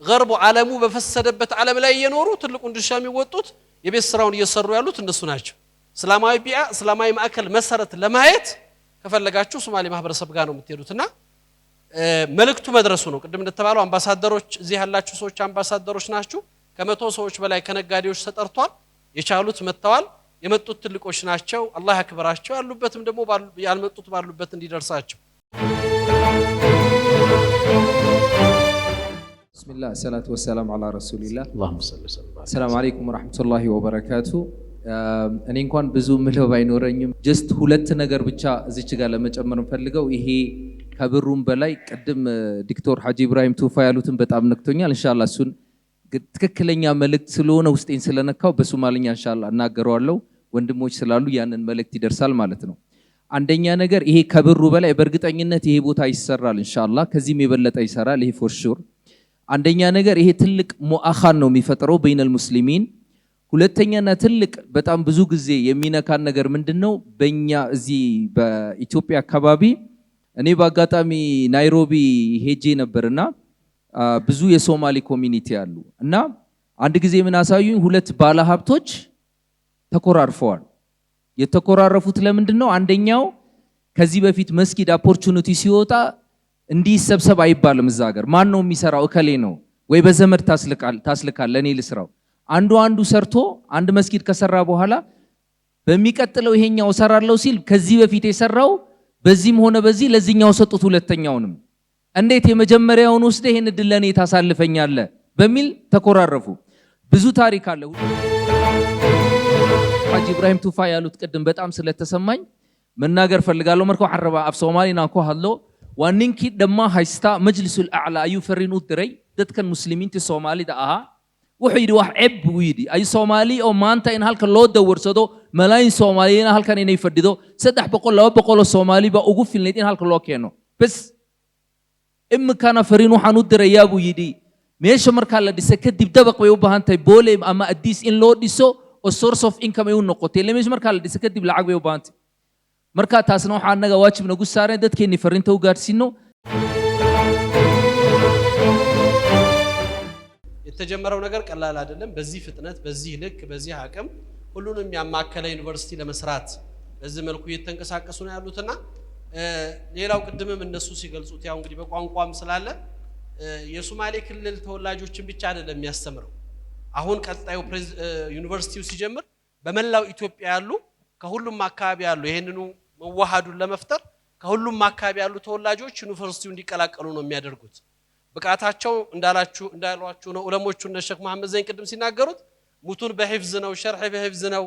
ገርቡ ዓለሙ በፈሰደበት ዓለም ላይ እየኖሩ ትልቁን ድርሻ የሚወጡት የቤት ስራውን እየሰሩ ያሉት እነሱ ናቸው። እስላማዊ ቢያ እስላማዊ ማዕከል መሰረት ለማየት ከፈለጋችሁ ሶማሌ ማህበረሰብ ጋር ነው የምትሄዱትና መልእክቱ መድረሱ ነው። ቅድም እንደተባለው አምባሳደሮች እዚህ ያላችሁ ሰዎች አምባሳደሮች ናችሁ። ከመቶ ሰዎች በላይ ከነጋዴዎች ተጠርቷል። የቻሉት መጥተዋል። የመጡት ትልቆች ናቸው። አላህ ያክብራቸው። ያሉበትም ደግሞ ያልመጡት ባሉበት እንዲደርሳቸው። ቢስሚላህ ሰላቱ ወሰላም ዐላ ረሱሊላህ اللهم صل وسلم ሰላም አለይኩም ወራህመቱላሂ ወበረካቱ። እኔ እንኳን ብዙ ምለው ባይኖረኝም ጀስት ሁለት ነገር ብቻ እዚች ጋር ለመጨመር ፈልገው ይሄ ከብሩም በላይ ቅድም ዶክተር ሐጂ ኢብራሂም ቱፋ ያሉትን በጣም ነክቶኛል። ኢንሻአላህ እሱን ትክክለኛ መልእክት ስለሆነ ውስጤን ስለነካው በሶማሊኛ ኢንሻአላህ እናገረዋለሁ። ወንድሞች ስላሉ ያንን መልእክት ይደርሳል ማለት ነው። አንደኛ ነገር ይሄ ከብሩ በላይ በእርግጠኝነት ይሄ ቦታ ይሰራል ኢንሻአላህ፣ ከዚህም የበለጠ ይሰራል ይሄ ፎር ሹር። አንደኛ ነገር ይሄ ትልቅ ሙአኻን ነው የሚፈጥረው በይነል ሙስሊሚን። ሁለተኛና ትልቅ በጣም ብዙ ጊዜ የሚነካን ነገር ምንድነው በእኛ እዚህ በኢትዮጵያ አካባቢ እኔ በአጋጣሚ ናይሮቢ ሄጄ ነበርና ብዙ የሶማሊ ኮሚኒቲ አሉ እና አንድ ጊዜ ምን አሳዩኝ፣ ሁለት ባለሀብቶች ተኮራርፈዋል። የተኮራረፉት ለምንድነው? አንደኛው ከዚህ በፊት መስጊድ ኦፖርቹኒቲ ሲወጣ እንዲህ ሰብሰብ አይባልም እዛ ሀገር ማን ነው የሚሰራው እከሌ ነው ወይ በዘመድ ታስልካል ለኔ ልስራው። አንዱ ሰርቶ አንድ መስጊድ ከሰራ በኋላ በሚቀጥለው ይሄኛው ሰራለው ሲል ከዚህ በፊት የሰራው በዚህም ሆነ በዚህ ለዚህኛው ሰጡት ሁለተኛውንም። እንዴት የመጀመሪያውን ወስደ ይሄን እድል ለኔ ታሳልፈኛለህ በሚል ተኮራረፉ። ብዙ ታሪክ አለ። ሐጂ ኢብራሂም ቱፋ ያሉት ቅድም በጣም ስለተሰማኝ መናገር ፈልጋለሁ። መርኮ ሐረባ አፍ ሶማሊና ኮ ሃሎ ዋንንኪ ደማ ሃይስታ መጅሊሱል አዕላ አዩ ፈሪኑ ድረይ dadkan muslimiinta Soomaalida aha wuxuu yidhi wax ceb buu yidhi ay Soomaali oo maanta in halka loo dawarsado malaayin Soomaaliyiin halkan inay fadhido 300 200 Soomaali ba ugu filnayd in halka loo keeno bas imkana fariin waxaan u dirayaa buu yidhi meesha marka la dhisay kadib dabaq way u baahan tahay boole ama addiis in loo dhiso oo source of income ay u noqotay meesha marka la dhisay kadib lacag way u baahan tahay marka taasna waxa anaga waajib nagu saareen dadkeena fariinta u gaarsiino. የተጀመረው ነገር ቀላል አይደለም። በዚህ ፍጥነት በዚህ ልክ በዚህ አቅም ሁሉንም ያማከለ ዩኒቨርሲቲ ለመስራት በዚህ መልኩ እየተንቀሳቀሱ ነው ያሉትና ሌላው ቅድምም እነሱ ሲገልጹት ያው እንግዲህ በቋንቋም ስላለ የሶማሌ ክልል ተወላጆችን ብቻ አይደለም የሚያስተምረው። አሁን ቀጣዩ ዩኒቨርሲቲው ሲጀምር በመላው ኢትዮጵያ ያሉ ከሁሉም አካባቢ ያሉ ይሄንኑ መዋሃዱን ለመፍጠር ከሁሉም አካባቢ ያሉ ተወላጆች ዩኒቨርሲቲው እንዲቀላቀሉ ነው የሚያደርጉት። ብቃታቸው እንዳሏችሁ ነው ዑለሞቹ እነ ሼክ መሐመድ ዘይን ቅድም ሲናገሩት ሙቱን በሂፍዝ ነው ሸርህ በሂፍዝ ነው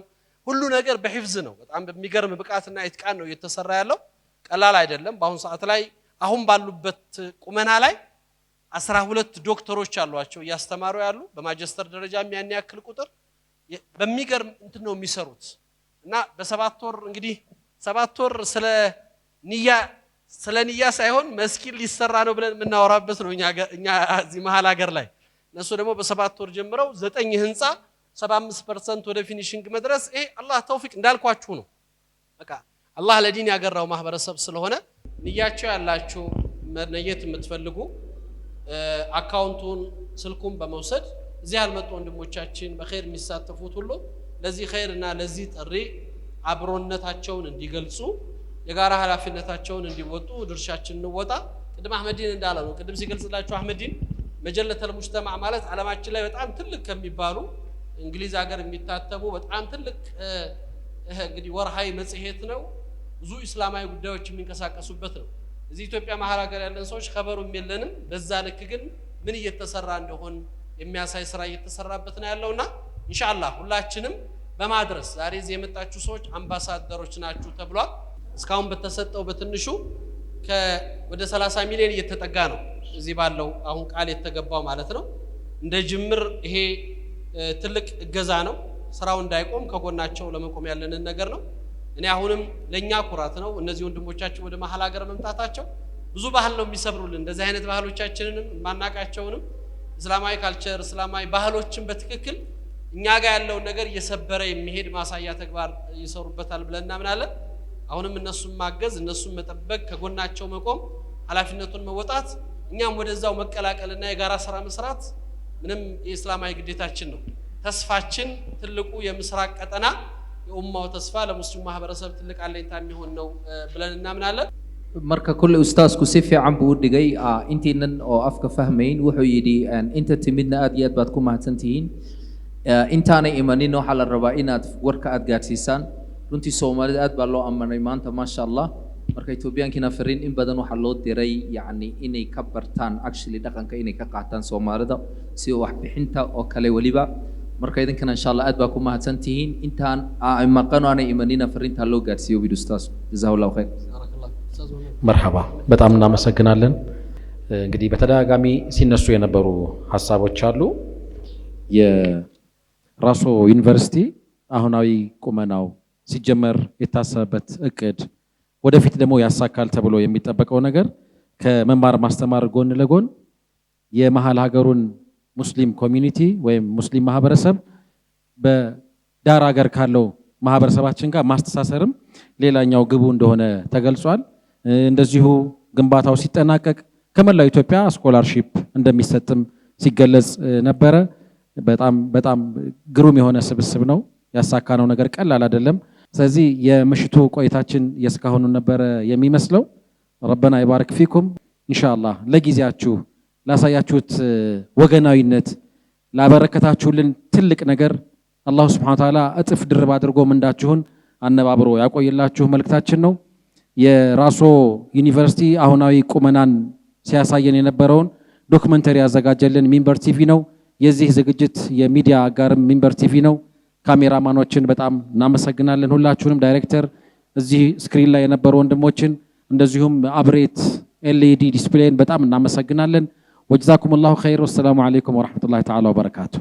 ሁሉ ነገር በሂፍዝ ነው። በጣም በሚገርም ብቃትና ኢትቃን ነው እየተሰራ ያለው። ቀላል አይደለም። በአሁን ሰዓት ላይ አሁን ባሉበት ቁመና ላይ 12 ዶክተሮች አሏቸው እያስተማሩ ያሉ በማጀስተር ደረጃም ያን ያክል ቁጥር በሚገርም እንትን ነው የሚሰሩት እና በ7 ወር እንግዲህ 7 ወር ስለ ንያ ሳይሆን መስጊድ ሊሰራ ነው ብለን የምናወራበት ነው እኛ እዚህ መሃል ሀገር ላይ። እነሱ ደግሞ በ7 ወር ጀምረው 9 ህንጻ 75% ወደ ፊኒሺንግ መድረስ ይሄ አላህ ተውፊቅ እንዳልኳችሁ ነው። በቃ አላህ ለዲን ያገራው ማህበረሰብ ስለሆነ ንያቸው ያላችሁ መነየት የምትፈልጉ አካውንቱን ስልኩን በመውሰድ እዚህ ያልመጡ ወንድሞቻችን በኸይር የሚሳተፉት ሁሉ ለዚህ ኸይርና ለዚህ ጥሪ አብሮነታቸውን እንዲገልጹ የጋራ ኃላፊነታቸውን እንዲወጡ ድርሻችን እንወጣ። ቅድም አህመዲን እንዳለ ነው ቅድም ሲገልጽላችሁ አህመዲን መጀለተል ሙጅተማዕ ማለት ዓለማችን ላይ በጣም ትልቅ ከሚባሉ እንግሊዝ ሀገር የሚታተሙ በጣም ትልቅ እንግዲህ ወርሃዊ መጽሔት ነው። ብዙ እስላማዊ ጉዳዮች የሚንቀሳቀሱበት ነው። እዚህ ኢትዮጵያ መሃል ሀገር ያለን ሰዎች ኸበሩም የለንም። በዛ ልክ ግን ምን እየተሰራ እንደሆነ የሚያሳይ ስራ እየተሰራበት ነው ያለውና ኢንሻአላህ ሁላችንም በማድረስ ዛሬ እዚህ የመጣችሁ ሰዎች አምባሳደሮች ናችሁ ተብሏል። እስካሁን በተሰጠው በትንሹ ወደ 30 ሚሊዮን እየተጠጋ ነው እዚህ ባለው አሁን ቃል የተገባው ማለት ነው። እንደ ጅምር ይሄ ትልቅ እገዛ ነው። ስራው እንዳይቆም ከጎናቸው ለመቆም ያለንን ነገር ነው። እኔ አሁንም ለኛ ኩራት ነው እነዚህ ወንድሞቻችን ወደ መሃል ሀገር መምጣታቸው። ብዙ ባህል ነው የሚሰብሩልን እንደዚህ አይነት ባህሎቻችንንም ማናቃቸውንም እስላማዊ ካልቸር እስላማዊ ባህሎችን በትክክል እኛ ጋር ያለው ነገር እየሰበረ የሚሄድ ማሳያ ተግባር ይሰሩበታል ብለን እናምናለን። አሁንም እነሱን ማገዝ እነሱን መጠበቅ ከጎናቸው መቆም ኃላፊነቱን መወጣት እኛም ወደዛው መቀላቀልና የጋራ ስራ መስራት ምንም የእስላማዊ ግዴታችን ነው። ተስፋችን ትልቁ የምስራቅ ቀጠና የኡማው ተስፋ ለሙስሊሙ ማህበረሰብ ትልቅ አለኝታ የሚሆን ነው ብለን እናምናለን። marka kulli ustaasku si fiican buu u dhigay intiinan oo afka fahmayn wuxuu yidhi inta timidna aad iyo aad baad ku mahadsantihiin intaanay imanin waxaa la rabaa inaad warka aad gaadhsiisaan runtii soomaalida aad baa loo ammanay maanta maasha allah marka Ethiopiankina fariin in badan waxaa loo diray yacni inay ka bartaan actually dhaqanka inay ka qaataan soomaalida si wax bixinta oo kale waliba marka idinkana insha allah aad baa ku mahadsantihiin intaan maqan aanay imanina fariinta loo gaadhsiiyo wiil ustaas jazakallahu khayr መርሐባ በጣም እናመሰግናለን። እንግዲህ በተደጋጋሚ ሲነሱ የነበሩ ሐሳቦች አሉ። የራሶ ዩኒቨርሲቲ አሁናዊ ቁመናው ሲጀመር የታሰበበት እቅድ ወደፊት ደግሞ ያሳካል ተብሎ የሚጠበቀው ነገር ከመማር ማስተማር ጎን ለጎን የመሃል ሀገሩን ሙስሊም ኮሚኒቲ ወይም ሙስሊም ማህበረሰብ በዳር ሀገር ካለው ማህበረሰባችን ጋር ማስተሳሰርም ሌላኛው ግቡ እንደሆነ ተገልጿል። እንደዚሁ ግንባታው ሲጠናቀቅ ከመላው ኢትዮጵያ ስኮላርሺፕ እንደሚሰጥም ሲገለጽ ነበረ። በጣም ግሩም የሆነ ስብስብ ነው። ያሳካነው ነገር ቀላል አይደለም። ስለዚህ የምሽቱ ቆይታችን የስካሁኑ ነበረ የሚመስለው። ረበና ይባርክ ፊኩም። ኢንሻአላህ ለጊዜያችሁ ላሳያችሁት ወገናዊነት ላበረከታችሁልን ትልቅ ነገር አላሁ ሱብሓነሁ ወተዓላ እጥፍ ድርብ አድርጎ ምንዳችሁን አነባብሮ ያቆይላችሁ መልእክታችን ነው። የራሶ ዩኒቨርሲቲ አሁናዊ ቁመናን ሲያሳየን የነበረውን ዶክመንተሪ ያዘጋጀልን ሚንበር ቲቪ ነው። የዚህ ዝግጅት የሚዲያ አጋርም ሚንበር ቲቪ ነው። ካሜራማኖችን በጣም እናመሰግናለን። ሁላችሁንም ዳይሬክተር፣ እዚህ ስክሪን ላይ የነበሩ ወንድሞችን እንደዚሁም አብሬት ኤልኢዲ ዲስፕሌይን በጣም እናመሰግናለን። ወጀዛኩሙላሁ ኸይር። ወሰላሙ አለይኩም ወራህመቱላሂ ተዓላ ወበረካቱ።